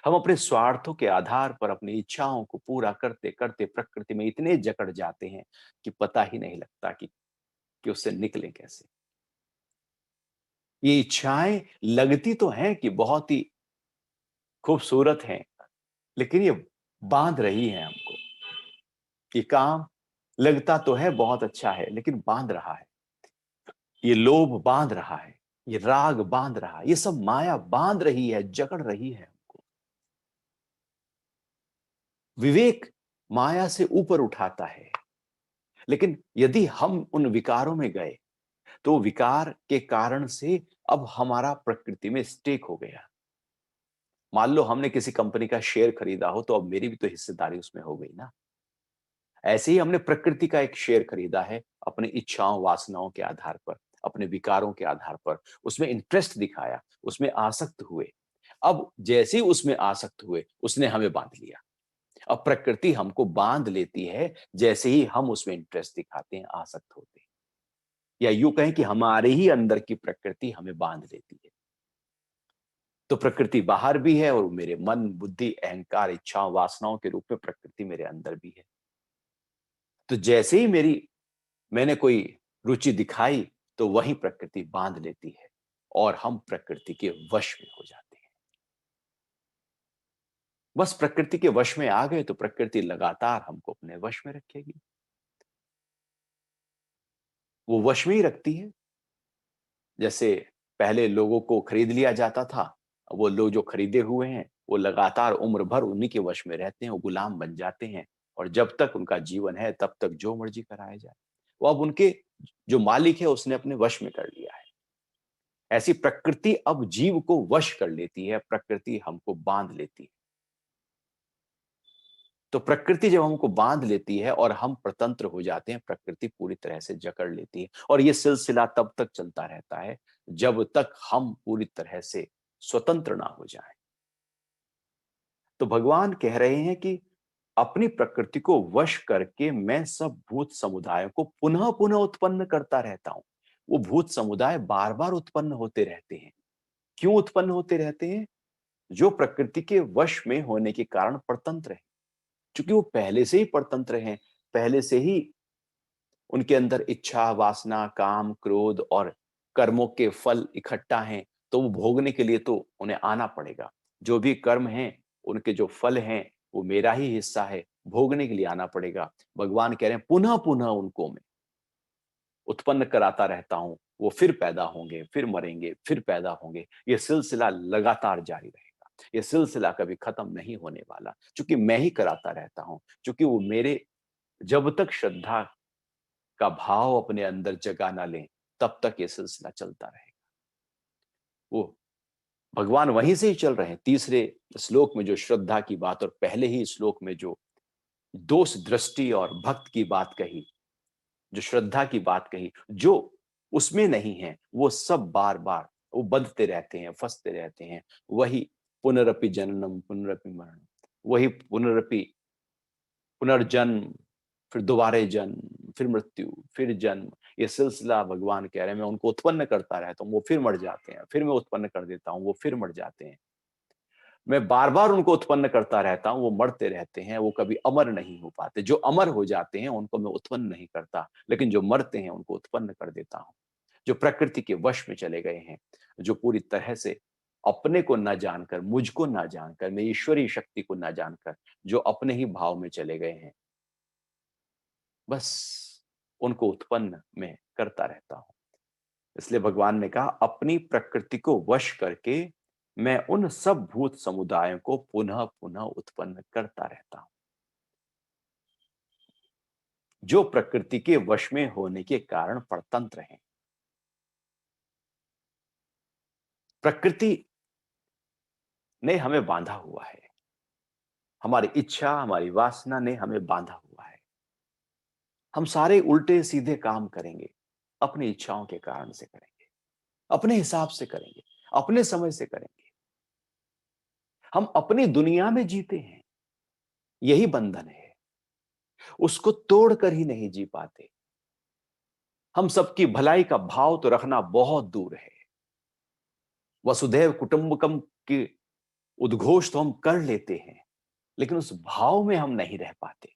हम अपने स्वार्थों के आधार पर अपनी इच्छाओं को पूरा करते करते प्रकृति में इतने जकड़ जाते हैं कि पता ही नहीं लगता कि उससे निकले कैसे। ये इच्छाएं लगती तो हैं कि बहुत ही खूबसूरत हैं, लेकिन ये बांध रही हैं हमको। ये काम लगता तो है बहुत अच्छा है, लेकिन बांध रहा है। ये लोभ बांध रहा है, ये राग बांध रहा है, ये सब माया बांध रही है, जकड़ रही है हमको। विवेक माया से ऊपर उठाता है, लेकिन यदि हम उन विकारों में गए तो विकार के कारण से अब हमारा प्रकृति में स्टेक हो गया। मान लो हमने किसी कंपनी का शेयर खरीदा हो, तो अब मेरी भी तो हिस्सेदारी उसमें हो गई ना। ऐसे ही हमने प्रकृति का एक शेयर खरीदा है, अपनी इच्छाओं वासनाओं के आधार पर, अपने विकारों के आधार पर, उसमें इंटरेस्ट दिखाया, उसमें आसक्त हुए। अब जैसे ही उसमें आसक्त हुए, उसने हमें बांध लिया। अब प्रकृति हमको बांध लेती है जैसे ही हम उसमें इंटरेस्ट दिखाते हैं, आसक्त होते हैं। या यूं कहें कि हमारे ही अंदर की प्रकृति हमें बांध लेती है। तो प्रकृति बाहर भी है और मेरे मन, बुद्धि, अहंकार, इच्छाओं, वासनाओं के रूप में प्रकृति मेरे अंदर भी है। तो जैसे ही मैंने कोई रुचि दिखाई, तो वही प्रकृति बांध लेती है और हम प्रकृति के वश में हो जाते हैं। बस प्रकृति के वश में आ गए तो प्रकृति लगातार हमको अपने वश में रखेगी। वो वश में ही रखती है। जैसे पहले लोगों को खरीद लिया जाता था, वो लोग जो खरीदे हुए हैं, वो लगातार उम्र भर उन्हीं के वश में रहते हैं, वो गुलाम बन जाते हैं और जब तक उनका जीवन है, तब तक जो मर्जी कराया जाए। वो अब उनके जो मालिक है, उसने अपने वश में कर लिया है। ऐसी प्रकृति अब जीव को वश कर लेती है, प्रकृति हमको बांध लेती है। तो प्रकृति जब हमको बांध लेती है और हम प्रतंत्र हो जाते हैं, प्रकृति पूरी तरह से जकड़ लेती है और ये सिलसिला तब तक चलता रहता है जब तक हम पूरी तरह से स्वतंत्र ना हो जाएं। तो भगवान कह रहे हैं कि अपनी प्रकृति को वश करके मैं सब भूत समुदायों को पुनः पुनः उत्पन्न करता रहता हूं। वो भूत समुदाय बार बार उत्पन्न होते रहते हैं। क्यों उत्पन्न होते रहते हैं? जो प्रकृति के वश में होने के कारण परतंत्र है। क्योंकि वो पहले से ही परतंत्र हैं, पहले से ही उनके अंदर इच्छा, वासना, काम, क्रोध और कर्मों के फल इकट्ठा हैं, तो वो भोगने के लिए तो उन्हें आना पड़ेगा। जो भी कर्म हैं, उनके जो फल हैं, वो मेरा ही हिस्सा है, भोगने के लिए आना पड़ेगा। भगवान कह रहे हैं पुनः-पुनः उनको मैं उत्पन्न कराता रहता हूँ, वो फिर पैदा होंगे, फिर मरेंगे, फिर पैदा होंगे। ये सिलसिला लगातार जारी रहेगा। ये सिलसिला कभी खत्म नहीं होने वाला, क्योंकि मैं ही कराता रहता हूँ, क्योंकि वो मेरे जब तक श्रद्धा का भाव अपने अंदर जगा ना लें, तब तक ये सिलसिला चलता रहेगा। वो भगवान वहीं से ही चल रहे हैं। तीसरे श्लोक में जो श्रद्धा की बात और पहले ही श्लोक में जो दोष दृष्टि और भक्त की बात कही, जो श्रद्धा की बात कही, जो उसमें नहीं है, वो सब बार-बार वो बंधते रहते हैं, फँसते रहते हैं। वही पुनरपि जननम पुनरपि मरणम, वही पुनरपि पुनर्जन्म, फिर दोबारे जन्म, फिर मृत्यु, फिर जन्म। ये सिलसिला भगवान कह रहे हैं मैं उनको उत्पन्न करता रहता हूँ, वो फिर मर जाते हैं, फिर मैं उत्पन्न कर देता हूँ, वो फिर मर जाते हैं। मैं बार-बार उनको उत्पन्न करता रहता हूँ, वो मरते रहते हैं, वो कभी अमर नहीं हो पाते। जो अमर हो जाते हैं, उनको मैं उत्पन्न नहीं करता, लेकिन जो मरते हैं, उनको उत्पन्न कर देता हूँ। जो प्रकृति के वश में चले गए हैं, जो पूरी तरह से अपने को ना जानकर, मुझको ना जानकर, मेरी ईश्वरीय शक्ति को ना जानकर, जो अपने ही भाव में चले गए हैं, बस उनको उत्पन्न मैं करता रहता हूँ। इसलिए भगवान ने कहा अपनी प्रकृति को वश करके मैं उन सब भूत समुदायों को पुनः पुनः उत्पन्न करता रहता हूं, जो प्रकृति के वश में होने के कारण परतंत्र हैं। प्रकृति ने हमें बांधा हुआ है, हमारी इच्छा, हमारी वासना ने हमें बांधा हुआ है। हम सारे उल्टे सीधे काम करेंगे, अपनी इच्छाओं के कारण से करेंगे, अपने हिसाब से करेंगे, अपने समय से करेंगे। हम अपनी दुनिया में जीते हैं, यही बंधन है। उसको तोड़कर ही नहीं जी पाते। हम सबकी भलाई का भाव तो रखना बहुत दूर है। वसुधैव कुटुंबकम की उद्घोष तो हम कर लेते हैं, लेकिन उस भाव में हम नहीं रह पाते,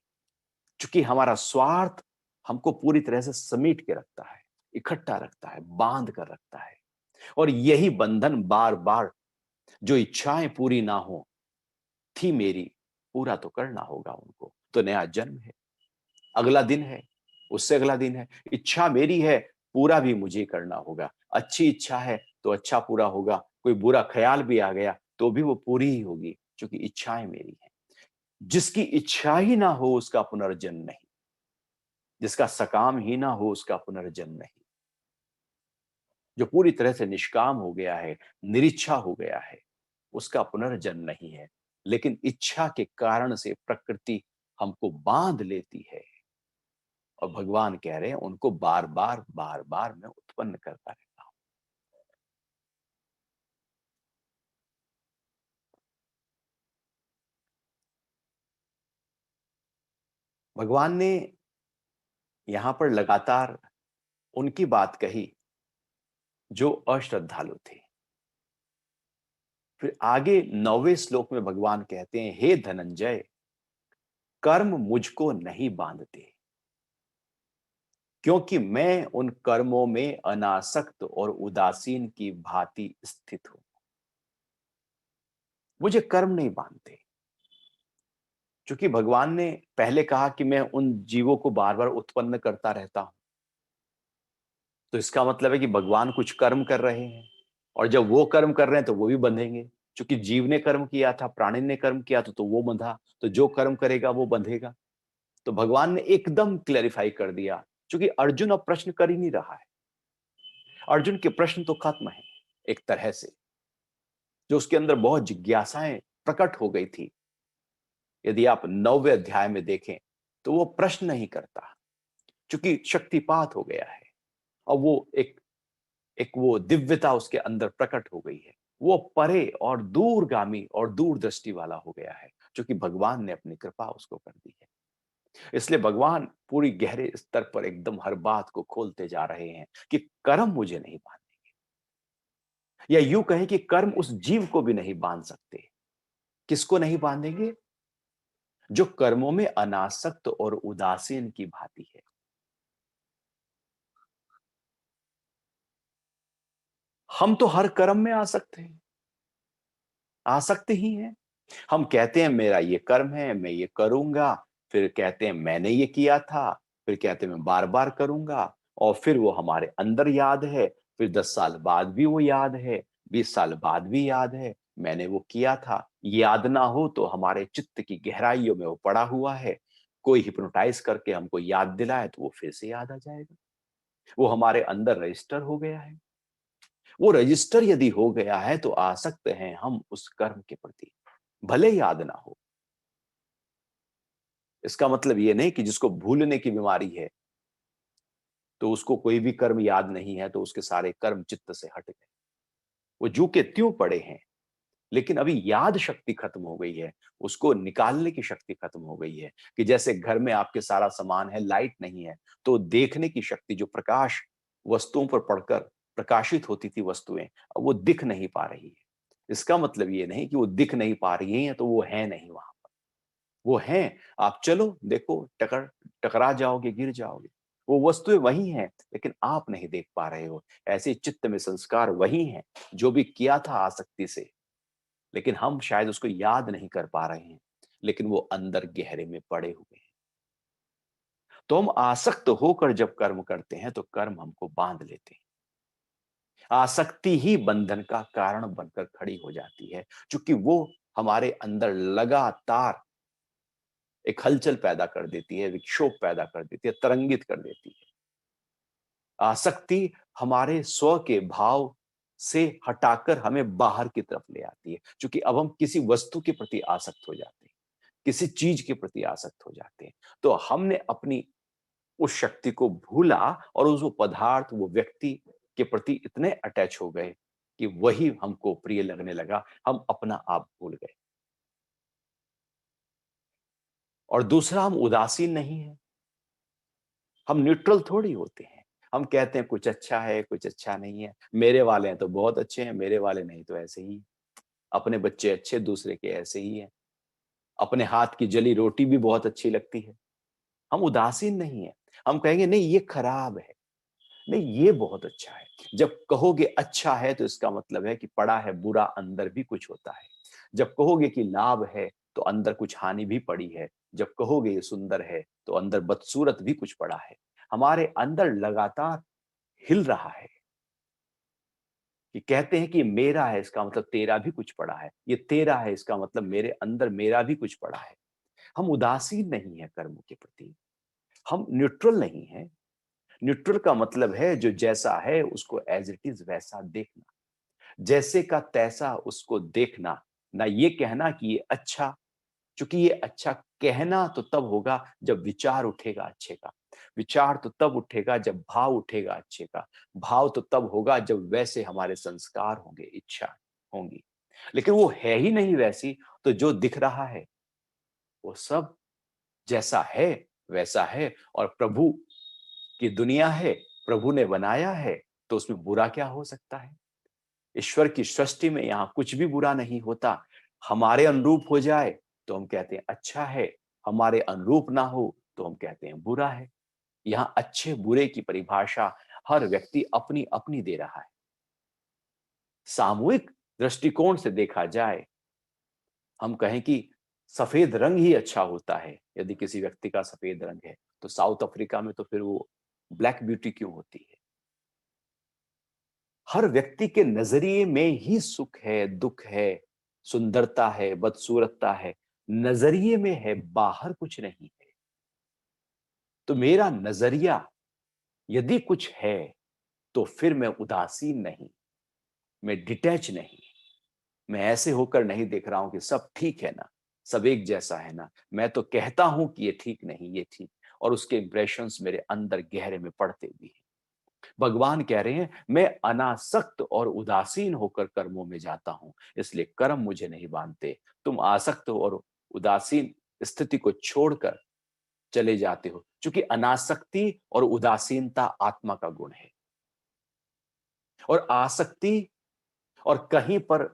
क्योंकि हमारा स्वार्थ हमको पूरी तरह से समेट के रखता है, इकट्ठा रखता है, बांध कर रखता है। और यही बंधन बार-बार जो इच्छाएं पूरी ना हो थी मेरी, पूरा तो करना होगा उनको। तो नया जन्म है, अगला दिन है, उससे अगला दिन है। इच्छा मेरी है, पूरा भी मुझे करना होगा। अच्छी इच्छा है तो अच्छा पूरा होगा, कोई बुरा ख्याल भी आ गया तो भी वो पूरी ही होगी, क्योंकि इच्छाएं मेरी हैं। जिसकी इच्छा ही ना हो उसका पुनर्जन्म नहीं, जिसका सकाम ही ना हो उसका पुनर्जन्म नहीं। जो पूरी तरह से निष्काम हो गया है, निरिच्छा हो गया है, उसका पुनर्जन्म नहीं है। लेकिन इच्छा के कारण से प्रकृति हमको बांध लेती है, और भगवान कह रहे हैं उनको बार बार बार बार मैं उत्पन्न करता रहता हूं। भगवान ने यहां पर लगातार उनकी बात कही जो अश्रद्धालु थे। फिर आगे 9वें श्लोक में भगवान कहते हैं, हे धनंजय, कर्म मुझको नहीं बांधते, क्योंकि मैं उन कर्मों में अनासक्त और उदासीन की भांति स्थित हूं। मुझे कर्म नहीं बांधते, क्योंकि भगवान ने पहले कहा कि मैं उन जीवों को बार बार उत्पन्न करता रहता हूं। तो इसका मतलब है कि भगवान कुछ कर्म कर रहे हैं, और जब वो कर्म कर रहे हैं तो वो भी बंधेंगे, क्योंकि जीव ने कर्म किया था, प्राणी ने कर्म किया तो वो बंधा, तो जो कर्म करेगा वो बंधेगा। तो भगवान ने एकदम क्लैरिफाई कर दिया, क्योंकि अर्जुन अब प्रश्न कर ही नहीं रहा है। अर्जुन के प्रश्न तो खत्म है एक तरह से। जो उसके अंदर बहुत जिज्ञासाएं प्रकट हो गई थी, यदि आप 9वें अध्याय में देखें तो वो प्रश्न नहीं करता, क्योंकि शक्तिपात हो गया है। और वो एक एक वो दिव्यता उसके अंदर प्रकट हो गई है। वो परे और दूरगामी और दूरदृष्टि वाला हो गया है, क्योंकि भगवान ने अपनी कृपा उसको कर दी है। इसलिए भगवान पूरी गहरे स्तर पर एकदम हर बात को खोलते जा रहे हैं कि कर्म मुझे नहीं बांधेंगे, या यूं कहें कि कर्म उस जीव को भी नहीं बांध सकते। किसको नहीं बांधेंगे? जो कर्मों में अनासक्त और उदासीन की भांति है। हम तो हर कर्म में आ सकते हैं, आसक्त ही हैं। हम कहते हैं मेरा ये कर्म है, मैं ये करूंगा, फिर कहते हैं मैंने ये किया था, फिर कहते हैं मैं बार बार करूंगा, और फिर वो हमारे अंदर याद है, फिर 10 साल बाद भी वो याद है, 20 साल बाद भी याद है, मैंने वो किया था। याद ना हो तो हमारे चित्त की गहराइयों में वो पड़ा हुआ है, कोई हिप्नोटाइज करके हमको याद दिलाए तो वो फिर से याद आ जाएगा। वो हमारे अंदर रजिस्टर हो गया है। वो रजिस्टर यदि हो गया है तो आसक्त हैं हम उस कर्म के प्रति, भले याद ना हो। इसका मतलब ये नहीं कि जिसको भूलने की बीमारी है तो उसको कोई भी कर्म याद नहीं है तो उसके सारे कर्म चित्त से हट गए। वो जू के त्यों पड़े हैं, लेकिन अभी याद शक्ति खत्म हो गई है, उसको निकालने की शक्ति खत्म हो गई है। कि जैसे घर में आपके सारा सामान है, लाइट नहीं है, तो देखने की शक्ति, जो प्रकाश वस्तुओं पर पड़कर प्रकाशित होती थी वस्तुएं, अब वो दिख नहीं पा रही है। इसका मतलब ये नहीं कि वो दिख नहीं पा रही है तो वो है नहीं वहां। वो हैं, आप चलो देखो, टकरा जाओगे, गिर जाओगे। वो वस्तुएं वही हैं, लेकिन आप नहीं देख पा रहे हो। ऐसे चित्त में संस्कार वही हैं जो भी किया था आसक्ति से, लेकिन हम शायद उसको याद नहीं कर पा रहे हैं, लेकिन वो अंदर गहरे में पड़े हुए हैं। तो हम आसक्त होकर जब कर्म करते हैं तो कर्म हमको बांध लेते हैं। आसक्ति ही बंधन का कारण बनकर खड़ी हो जाती है, क्योंकि वो हमारे अंदर लगातार एक हलचल पैदा कर देती है, विक्षोभ पैदा कर देती है, तरंगित कर देती है। आसक्ति हमारे स्व के भाव से हटाकर हमें बाहर की तरफ ले आती है, क्योंकि अब हम किसी वस्तु के प्रति आसक्त हो जाते हैं, किसी चीज के प्रति आसक्त हो जाते हैं। तो हमने अपनी उस शक्ति को भूला, और उस वो पदार्थ, वो व्यक्ति के प्रति इतने अटैच हो गए कि वही हमको प्रिय लगने लगा, हम अपना आप भूल गए। और दूसरा, हम उदासीन नहीं है, हम न्यूट्रल थोड़ी होते हैं। हम कहते हैं कुछ अच्छा है, कुछ अच्छा नहीं है, मेरे वाले हैं तो बहुत अच्छे हैं, मेरे वाले नहीं तो ऐसे ही। अपने बच्चे अच्छे, दूसरे के ऐसे ही हैं। अपने हाथ की जली रोटी भी बहुत अच्छी लगती है। हम उदासीन नहीं है। हम कहेंगे नहीं ये खराब है, नहीं ये बहुत अच्छा है। जब कहोगे अच्छा है तो इसका मतलब है कि पड़ा है बुरा अंदर भी कुछ होता है। जब कहोगे कि लाभ है तो अंदर कुछ हानि भी पड़ी है, जब कहोगे ये सुंदर है तो अंदर बदसूरत भी कुछ पड़ा है। हमारे अंदर लगातार हिल रहा है कि कहते हैं कि ये मेरा है, इसका मतलब तेरा भी कुछ पड़ा है, ये तेरा है, इसका मतलब मेरे अंदर मेरा भी कुछ पड़ा है। हम उदासीन नहीं है कर्म के प्रति, हम न्यूट्रल नहीं है। न्यूट्रल का मतलब है जो जैसा है उसको एज इट इज वैसा देखना, जैसे का तैसा उसको देखना, ना ये कहना कि ये अच्छा, क्योंकि ये अच्छा कहना तो तब होगा जब विचार उठेगा अच्छे का, विचार तो तब उठेगा जब भाव उठेगा अच्छे का, भाव तो तब होगा जब वैसे हमारे संस्कार होंगे, इच्छा होंगी। लेकिन वो है ही नहीं वैसी, तो जो दिख रहा है वो सब जैसा है वैसा है। और प्रभु की दुनिया है, प्रभु ने बनाया है, तो उसमें बुरा क्या हो सकता है? ईश्वर की सृष्टि में यहाँ कुछ भी बुरा नहीं होता। हमारे अनुरूप हो जाए तो हम कहते हैं अच्छा है, हमारे अनुरूप ना हो तो हम कहते हैं बुरा है। यहाँ अच्छे बुरे की परिभाषा हर व्यक्ति अपनी अपनी दे रहा है। सामूहिक दृष्टिकोण से देखा जाए, हम कहें कि सफेद रंग ही अच्छा होता है। यदि किसी व्यक्ति का सफेद रंग है तो साउथ अफ्रीका में तो फिर वो ब्लैक ब्यूटी क्यों होती है? हर व्यक्ति के नजरिए में ही सुख है, दुख है, सुंदरता है, बदसूरतता है, नजरिए में है, बाहर कुछ नहीं है। तो मेरा नजरिया यदि कुछ है तो फिर मैं उदासीन नहीं, मैं डिटैच नहीं, मैं ऐसे होकर नहीं देख रहा हूं कि सब ठीक है ना, सब एक जैसा है ना। मैं तो कहता हूं कि ये ठीक नहीं, ये ठीक, और उसके इंप्रेशंस मेरे अंदर गहरे में पड़ते भी हैं। भगवान कह रहे हैं मैं अनासक्त और उदासीन होकर कर्मों में जाता हूं, इसलिए कर्म मुझे नहीं बांधते। तुम आसक्त और उदासीन स्थिति को छोड़कर चले जाते हो, क्योंकि अनासक्ति और उदासीनता आत्मा का गुण है, और आसक्ति और कहीं पर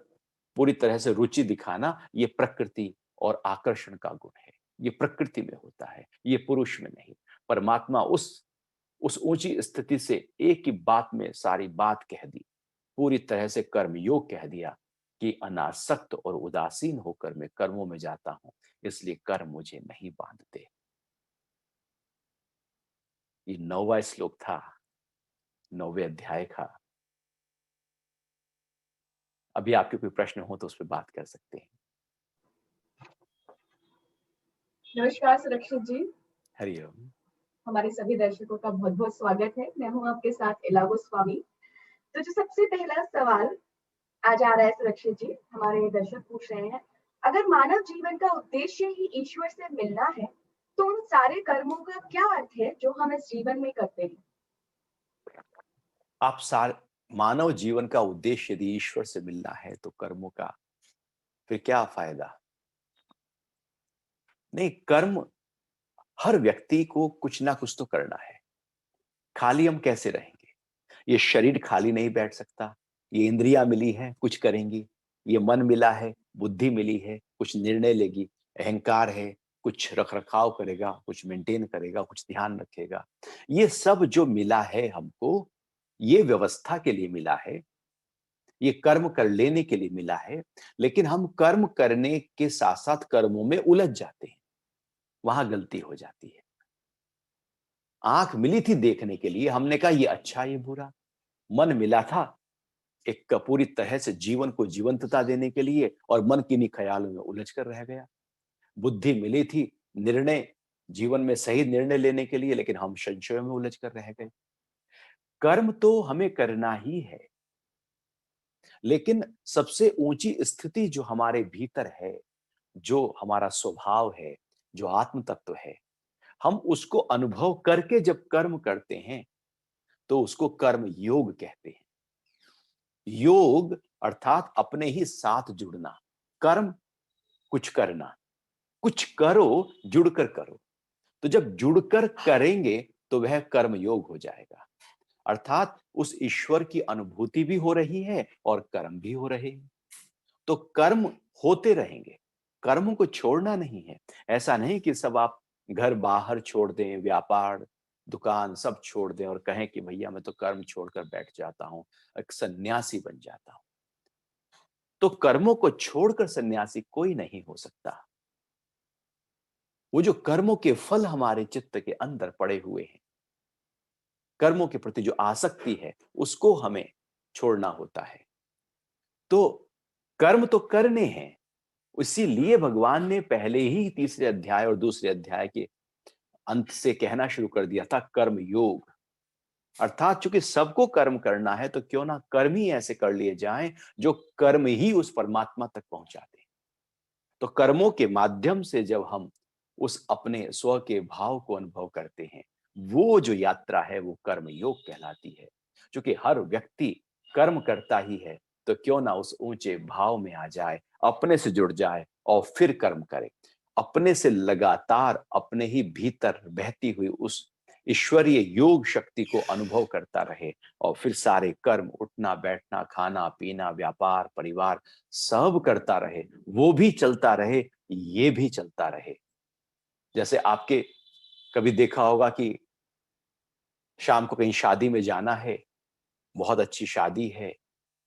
पूरी तरह से रुचि दिखाना ये प्रकृति और आकर्षण का गुण है। ये प्रकृति में होता है, ये पुरुष में नहीं। परमात्मा उस ऊंची स्थिति से एक ही बात में सारी बात कह दी, पूरी तरह से कर्म योग कह दिया कि अनासक्त और उदासीन होकर मैं कर्मों में जाता हूं, इसलिए कर्म मुझे नहीं बांधते। ये 9वां श्लोक था, 9वें अध्याय का। अभी आपके कोई प्रश्न हो तो उस पर बात कर सकते हैं। नमस्कार सुरक्षित जी। हरिओम। हमारे सभी दर्शकों का बहुत बहुत स्वागत है। मैं हूं आपके साथ इला गोस्वामी। तो जो सबसे पहला सवाल आज आ रहा है सुरक्षित जी, हमारे दर्शक पूछ रहे हैं, अगर मानव जीवन का उद्देश्य ही ईश्वर से मिलना है तो उन सारे कर्मों का क्या अर्थ है जो हम इस जीवन में करते हैं? आप सार मानव जीवन का उद्देश्य यदि ईश्वर से मिलना है तो कर्मों का फिर क्या फायदा? नहीं, कर्म हर व्यक्ति को कुछ ना कुछ तो करना है। खाली हम कैसे रहेंगे? ये शरीर खाली नहीं बैठ सकता, ये इंद्रियां मिली हैं कुछ करेंगी, ये मन मिला है, बुद्धि मिली है कुछ निर्णय लेगी, अहंकार है कुछ रख रखाव करेगा, कुछ मेंटेन करेगा, कुछ ध्यान रखेगा। ये सब जो मिला है हमको, ये व्यवस्था के लिए मिला है, ये कर्म कर लेने के लिए मिला है। लेकिन हम कर्म करने के साथ साथ कर्मों में उलझ जाते हैं, वहां गलती हो जाती है। आंख मिली थी देखने के लिए, हमने कहा ये अच्छा ये बुरा। मन मिला था एक पूरी तरह से जीवन को जीवंतता देने के लिए, और मन किन्हीं ख्यालों में उलझ कर रह गया। बुद्धि मिली थी निर्णय, जीवन में सही निर्णय लेने के लिए, लेकिन हम संशयों में उलझ कर रह गए। कर्म तो हमें करना ही है, लेकिन सबसे ऊंची स्थिति जो हमारे भीतर है, जो हमारा स्वभाव है, जो आत्म तत्व है, हम उसको अनुभव करके जब कर्म करते हैं तो उसको कर्म योग कहते हैं। योग अर्थात अपने ही साथ जुड़ना, कर्म कुछ करना, कुछ करो जुड़कर करो। तो जब जुड़कर करेंगे तो वह कर्म योग हो जाएगा, अर्थात उस ईश्वर की अनुभूति भी हो रही है और कर्म भी हो रहे हैं। तो कर्म होते रहेंगे, कर्म को छोड़ना नहीं है। ऐसा नहीं कि सब आप घर बाहर छोड़ दें, व्यापार दुकान सब छोड़ दें और कहें कि भैया मैं तो कर्म छोड़कर बैठ जाता हूं, एक सन्यासी बन जाता हूं। तो कर्मों को छोड़कर सन्यासी कोई नहीं हो सकता। वो जो कर्मों के फल हमारे चित्त के अंदर पड़े हुए हैं, कर्मों के प्रति जो आसक्ति है, उसको हमें छोड़ना होता है। तो कर्म तो करने हैं, इसीलिए भगवान ने पहले ही तीसरे अध्याय और दूसरे अध्याय के अंत से कहना शुरू कर दिया था कर्म योग। अर्थात चूंकि सबको कर्म करना है, तो क्यों ना कर्म ही ऐसे कर लिए जाएं जो कर्म ही उस परमात्मा तक पहुंचाते हैं। तो कर्मों के माध्यम से जब हम उस अपने स्व के भाव को अनुभव करते हैं, वो जो यात्रा है वो कर्म योग कहलाती है। क्योंकि हर व्यक्ति कर्म करता ही है, तो क्यों ना उस ऊंचे भाव में आ जाए, अपने से जुड़ जाए और फिर कर्म करे। अपने से लगातार अपने ही भीतर बहती हुई उस ईश्वरीय योग शक्ति को अनुभव करता रहे और फिर सारे कर्म, उठना बैठना, खाना पीना, व्यापार, परिवार, सब करता रहे, वो भी चलता रहे, ये भी चलता रहे। जैसे आपके कभी देखा होगा कि शाम को कहीं शादी में जाना है, बहुत अच्छी शादी है,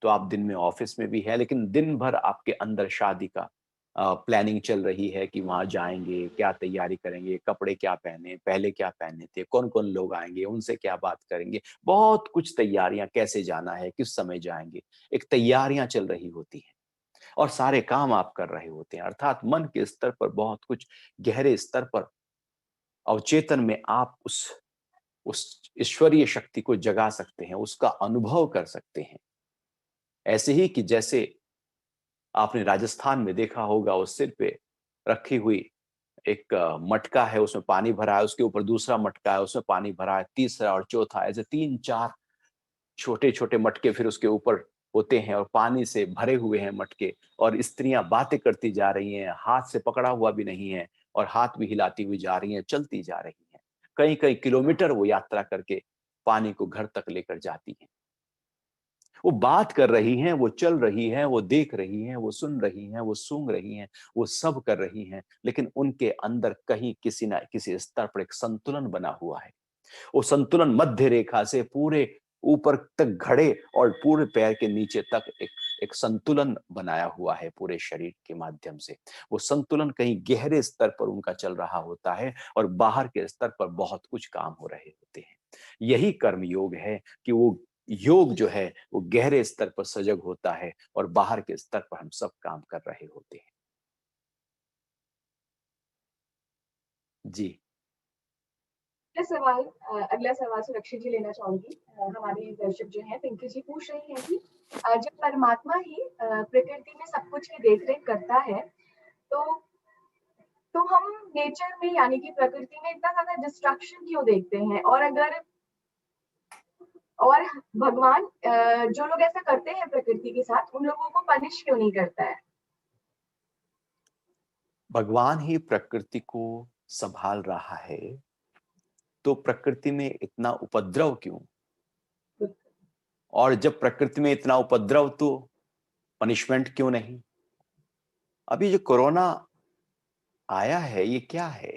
तो आप दिन में ऑफिस में भी है, लेकिन दिन भर आपके अंदर शादी का प्लानिंग चल रही है कि वहां जाएंगे, क्या तैयारी करेंगे, कपड़े क्या पहने, पहले क्या पहने थे, कौन कौन लोग आएंगे, उनसे क्या बात करेंगे, बहुत कुछ तैयारियां, कैसे जाना है, किस समय जाएंगे, एक तैयारियां चल रही होती हैं और सारे काम आप कर रहे होते हैं। अर्थात मन के स्तर पर बहुत कुछ गहरे स्तर पर अवचेतन में आप उस ईश्वरीय शक्ति को जगा सकते हैं, उसका अनुभव कर सकते हैं। ऐसे ही कि जैसे आपने राजस्थान में देखा होगा, उस सिर पे रखी हुई एक मटका है, उसमें पानी भरा है, उसके ऊपर दूसरा मटका है, उसमें पानी भरा है, तीसरा और चौथा, ऐसे 3-4 छोटे-छोटे मटके फिर उसके ऊपर होते हैं और पानी से भरे हुए हैं मटके, और स्त्रियां बातें करती जा रही हैं, हाथ से पकड़ा हुआ भी नहीं है और हाथ भी हिलाती हुई जा रही हैं, चलती जा रही हैं। कई-कई किलोमीटर वो यात्रा करके पानी को घर तक लेकर जाती हैं। वो बात कर रही हैं, वो चल रही हैं, वो देख रही हैं, वो सुन रही हैं, वो सूंघ रही हैं, वो सब कर रही हैं, लेकिन उनके अंदर कहीं किसी न किसी स्तर पर एक संतुलन बना हुआ है। वो संतुलन मध्य रेखा से पूरे ऊपर तक घड़े और पूरे पैर के नीचे तक एक एक संतुलन बनाया हुआ है पूरे शरीर के माध्यम से। वो संतुलन कहीं गहरे स्तर पर उनका चल रहा होता है और बाहर के स्तर पर बहुत कुछ काम हो रहे होते हैं। यही कर्म योग है कि वो योग जो है वो गहरे स्तर पर सजग होता है और बाहर के स्तर पर हम सब काम कर रहे होते हैं। जी। अगला सवाल सुरक्षित जी लेना चाहूंगी। हमारे दर्शक जो हैं पिंकी जी पूछ रही हैं कि जब परमात्मा ही प्रकृति में सब कुछ की देख-रेख करता है, तो हम नेचर में यानी कि प्रकृति में इतना ज़्यादा डिस्ट्रक्शन क्यों देखते हैं? और भगवान जो लोग ऐसा करते हैं प्रकृति के साथ, उन लोगों को पनिश क्यों नहीं करता है? भगवान ही प्रकृति को संभाल रहा है, तो प्रकृति में इतना उपद्रव क्यों? और जब प्रकृति में इतना उपद्रव, तो पनिशमेंट क्यों नहीं? अभी जो कोरोना आया है, ये क्या है?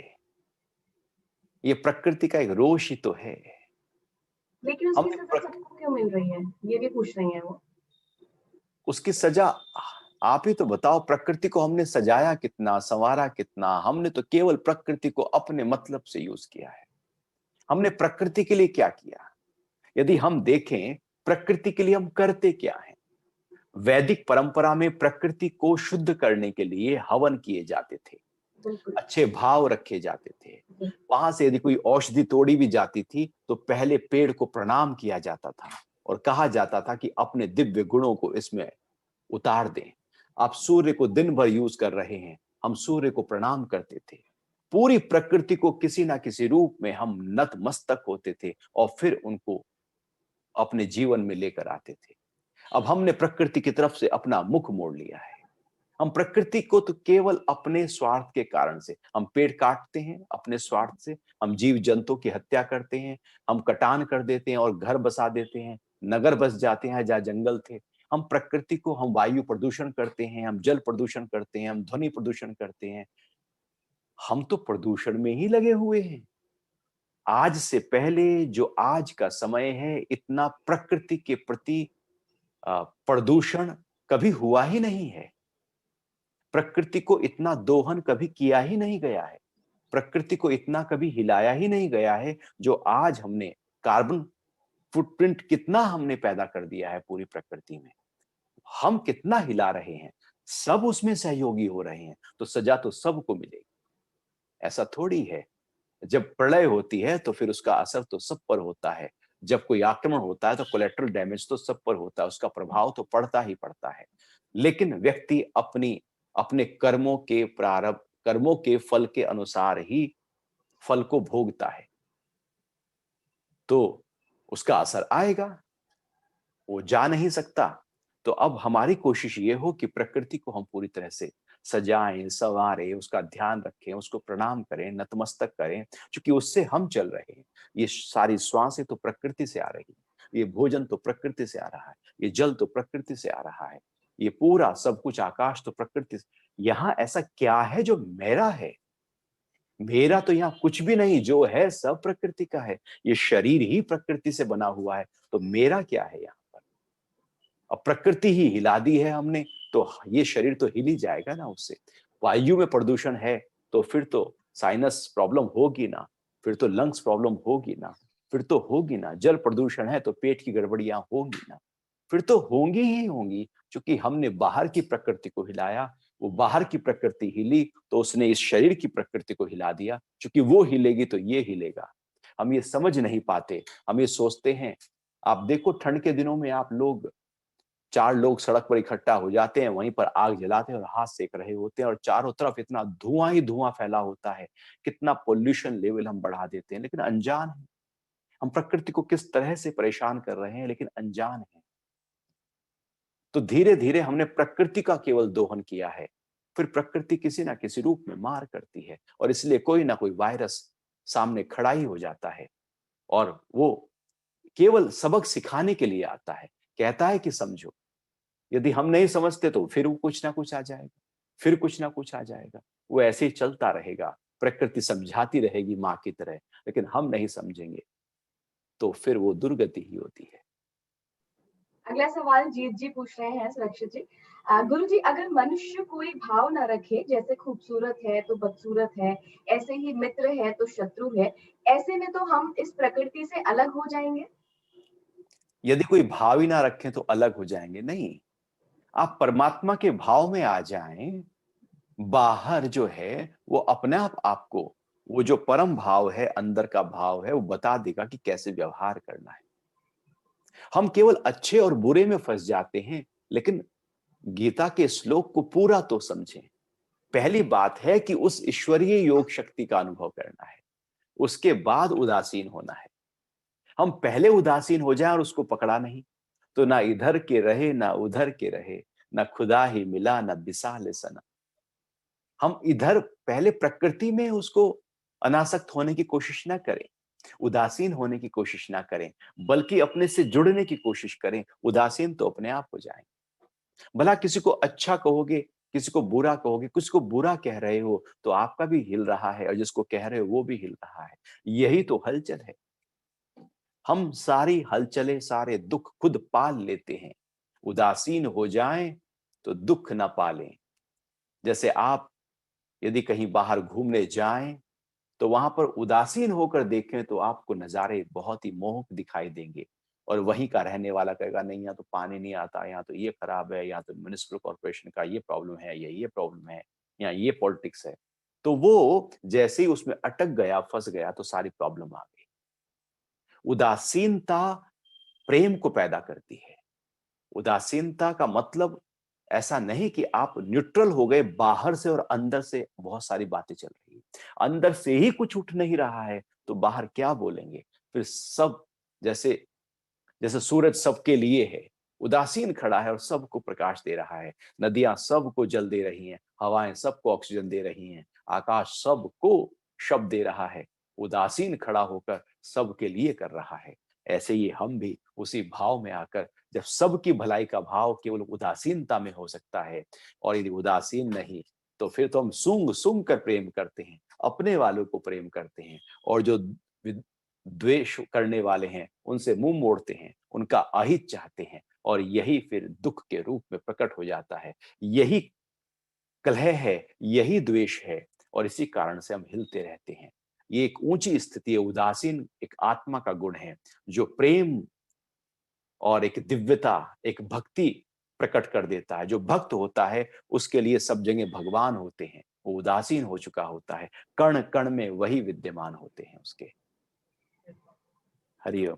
ये प्रकृति का एक रोष ही तो है। लेकिन उसकी हमने सज़ा प्रक सबको क्यों मिल रही है? ये भी पूछ रही हैं वो। उसकी सजा, आप ही तो बताओ, प्रकृति को हमने सजाया कितना, संवारा कितना? हमने तो केवल प्रकृति को अपने मतलब से यूज किया है। हमने प्रकृति के लिए क्या किया? यदि हम देखें, प्रकृति के लिए हम करते क्या है? वैदिक परंपरा में प्रकृति को शुद्ध करने के लिए हवन किए जाते थे, बिल्कुल। अच्छे भाव रखे जाते थे। जी, वहां से यदि कोई औषधि तोड़ी भी जाती थी, तो पहले पेड़ को प्रणाम किया जाता था और कहा जाता था कि अपने दिव्य गुणों को इसमें उतार दें। आप सूर्य को दिन भर यूज कर रहे हैं, हम सूर्य को प्रणाम करते थे। पूरी प्रकृति को किसी ना किसी रूप में हम नतमस्तक होते थे और फिर उनको अपने जीवन में लेकर आते थे। अब हमने प्रकृति की तरफ से अपना मुख मोड़ लिया है। हम प्रकृति को तो केवल अपने स्वार्थ के कारण से, हम पेड़ काटते हैं अपने स्वार्थ से, हम जीव जंतु की हत्या करते हैं, हम कटान कर देते हैं और घर बसा देते हैं, नगर बस जाते हैं जहाँ जंगल थे। हम प्रकृति को, हम वायु प्रदूषण करते हैं, हम जल प्रदूषण करते हैं, हम ध्वनि प्रदूषण करते हैं। हम तो प्रदूषण में ही लगे हुए हैं। आज से पहले जो आज का समय है, इतना प्रकृति के प्रति प्रदूषण कभी हुआ ही नहीं है। प्रकृति को इतना दोहन कभी किया ही नहीं गया है। प्रकृति को इतना कभी हिलाया ही नहीं गया है जो आज हमने कार्बन फुटप्रिंट कितना हमने पैदा कर दिया है पूरी प्रकृति में, हम कितना हिला रहे हैं, सब उसमें सहयोगी हो रहे हैं, तो सजा तो सबको मिलेगी। ऐसा थोड़ी है, जब प्रलय होती है तो फिर उसका असर तो सब पर होता है। जब कोई आक्रमण होता है तो कोलेटरल डैमेज तो सब पर होता है, उसका प्रभाव तो पड़ता ही पड़ता है। लेकिन व्यक्ति अपने कर्मों के प्रारब्ध, कर्मों के फल के अनुसार ही फल को भोगता है, तो उसका असर आएगा, वो जा नहीं सकता। तो अब हमारी कोशिश ये हो कि प्रकृति को हम पूरी तरह से सजाएं, संवारें, उसका ध्यान रखें, उसको प्रणाम करें, नतमस्तक करें, क्योंकि उससे हम चल रहे हैं। ये सारी श्वासें तो प्रकृति से आ रही है, ये भोजन तो प्रकृति से आ रहा है, ये जल तो प्रकृति से आ रहा है, ये पूरा सब कुछ आकाश तो प्रकृति से। यहाँ ऐसा क्या है जो मेरा है? मेरा तो यहाँ कुछ भी नहीं, जो है सब प्रकृति का है। ये शरीर ही प्रकृति से बना हुआ है, तो मेरा क्या है यहाँ पर? अब प्रकृति ही हिला दी है हमने, तो ये शरीर तो हिल ही जाएगा ना उससे। वायु में प्रदूषण है तो फिर तो साइनस प्रॉब्लम होगी ना, फिर तो लंग्स प्रॉब्लम होगी ना, फिर तो होगी ना। जल प्रदूषण है तो पेट की गड़बड़ियां होंगी ना, फिर तो होंगी ही होंगी, क्योंकि हमने बाहर की प्रकृति को हिलाया। वो बाहर की प्रकृति हिली तो उसने इस शरीर की प्रकृति को हिला दिया, क्योंकि वो हिलेगी तो ये हिलेगा। हम ये समझ नहीं पाते, हम ये सोचते हैं। आप देखो ठंड के दिनों में आप लोग, 4 लोग सड़क पर इकट्ठा हो जाते हैं, वहीं पर आग जलाते हैं और हाथ सेक रहे होते हैं और चारों तरफ इतना धुआं ही धुआं फैला होता है। कितना पॉल्यूशन लेवल हम बढ़ा देते हैं, लेकिन अनजान हैं। हम प्रकृति को किस तरह से परेशान कर रहे हैं, लेकिन अनजान हैं। तो धीरे-धीरे हमने प्रकृति का केवल दोहन किया है, फिर प्रकृति किसी ना किसी रूप में मार करती है और इसलिए कोई ना कोई वायरस सामने खड़ा ही हो जाता है और वो केवल सबक सिखाने के लिए आता है, कहता है कि समझो। यदि हम नहीं समझते तो फिर वो कुछ ना कुछ आ जाएगा, फिर कुछ ना कुछ आ जाएगा। वो ऐसे ही चलता रहेगा, प्रकृति समझाती रहेगी माँ की तरह, लेकिन हम नहीं समझेंगे, तो फिर वो दुर्गति ही होती है। अगला सवाल जीत जी पूछ रहे हैं सुरक्षित जी। गुरु जी, अगर मनुष्य कोई भाव ना रखे, जैसे खूबसूरत है तो बदसूरत है, ऐसे ही मित्र है तो शत्रु है, ऐसे में तो हम इस प्रकृति से अलग हो जाएंगे। यदि कोई भाव ही ना रखें तो अलग हो जाएंगे, नहीं। आप परमात्मा के भाव में आ जाएं, बाहर जो है वो अपने आप आपको, वो जो परम भाव है, अंदर का भाव है, वो बता देगा कि कैसे व्यवहार करना है। हम केवल अच्छे और बुरे में फंस जाते हैं, लेकिन गीता के श्लोक को पूरा तो समझें। पहली बात है कि उस ईश्वरीय योग शक्ति का अनुभव करना है, उसके बाद उदासीन होना है। हम पहले उदासीन हो जाएं और उसको पकड़ा नहीं, तो ना इधर के रहे ना उधर के रहे, ना खुदा ही मिला ना बिसाले सना। हम इधर पहले प्रकृति में उसको अनासक्त होने की कोशिश ना करें, उदासीन होने की कोशिश ना करें, बल्कि अपने से जुड़ने की कोशिश करें। उदासीन तो अपने आप हो जाएं। भला किसी को अच्छा कहोगे, किसी को बुरा कहोगे, किसी को बुरा कह रहे हो तो आपका भी हिल रहा है और जिसको कह रहे हो वो भी हिल रहा है। यही तो हलचल है। हम सारी हलचलें, सारे दुख खुद पाल लेते हैं। उदासीन हो जाएं तो दुख ना पालें। जैसे आप यदि कहीं बाहर घूमने जाएं तो वहां पर उदासीन होकर देखें तो आपको नजारे बहुत ही मोहक दिखाई देंगे और वहीं का रहने वाला कहेगा नहीं, यहाँ तो पानी नहीं आता, यहाँ तो ये खराब है, यहाँ तो म्युनिसिपल कॉर्पोरेशन का ये प्रॉब्लम है, ये प्रॉब्लम है, यहाँ ये पॉलिटिक्स है। तो वो जैसे ही उसमें अटक गया, फंस गया, तो सारी प्रॉब्लम आ गई। उदासीनता प्रेम को पैदा करती है। उदासीनता का मतलब ऐसा नहीं कि आप न्यूट्रल हो गए, बाहर से और अंदर से बहुत सारी बातें चल रही है, अंदर से ही कुछ उठ नहीं रहा है तो बाहर क्या बोलेंगे? फिर सब, जैसे जैसे सूरज सबके लिए है, उदासीन खड़ा है और सबको प्रकाश दे रहा है, नदियां सबको जल दे रही हैं, हवाएं सबको ऑक्सीजन दे रही हैं, आकाश सबको शब्द दे रहा है, उदासीन खड़ा होकर सबके लिए कर रहा है। ऐसे ही हम भी उसी भाव में आकर, जब सबकी भलाई का भाव केवल उदासीनता में हो सकता है, और यदि उदासीन नहीं तो फिर तो हम सूंघ सूंघ कर प्रेम करते हैं, अपने वालों को प्रेम करते हैं, और जो द्वेष करने वाले हैं उनसे मुंह मोड़ते हैं, उनका अहित चाहते हैं, और यही फिर दुख के रूप में प्रकट हो जाता है। यही कलह है, यही द्वेष है। और इसी कारण से हम हिलते रहते हैं। ये एक ऊंची स्थिति है, उदासीन एक आत्मा का गुण है जो प्रेम और एक दिव्यता, एक भक्ति प्रकट कर देता है। जो भक्त होता है उसके लिए सब जगह भगवान होते हैं, वो उदासीन हो चुका होता है, कण कण में वही विद्यमान होते हैं उसके। हरिओम।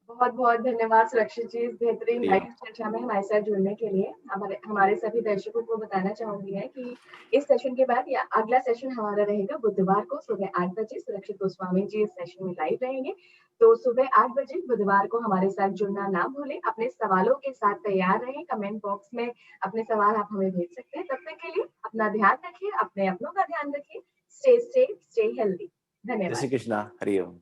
बहुत बहुत धन्यवाद सुरक्षित जी, इस बेहतरीन हरिओम। लाइव चर्चा में हमारे साथ जुड़ने के लिए। हमारे हमारे सभी दर्शकों को बताना चाहूंगी है कि इस सेशन के बाद या अगला सेशन हमारा रहेगा बुधवार को सुबह 8 बजे। सुरक्षित गोस्वामी जी इस सेशन में लाइव रहेंगे, तो सुबह 8 बजे बुधवार को हमारे साथ जुड़ना ना भूलें। अपने सवालों के साथ तैयार रहें, कमेंट बॉक्स में अपने सवाल आप हमें भेज सकते हैं। तब तक के लिए अपना ध्यान रखिए, अपने अपनों का ध्यान रखिए। Stay safe, stay healthy. जय धन्यवाद। श्री कृष्णा। हरिओम।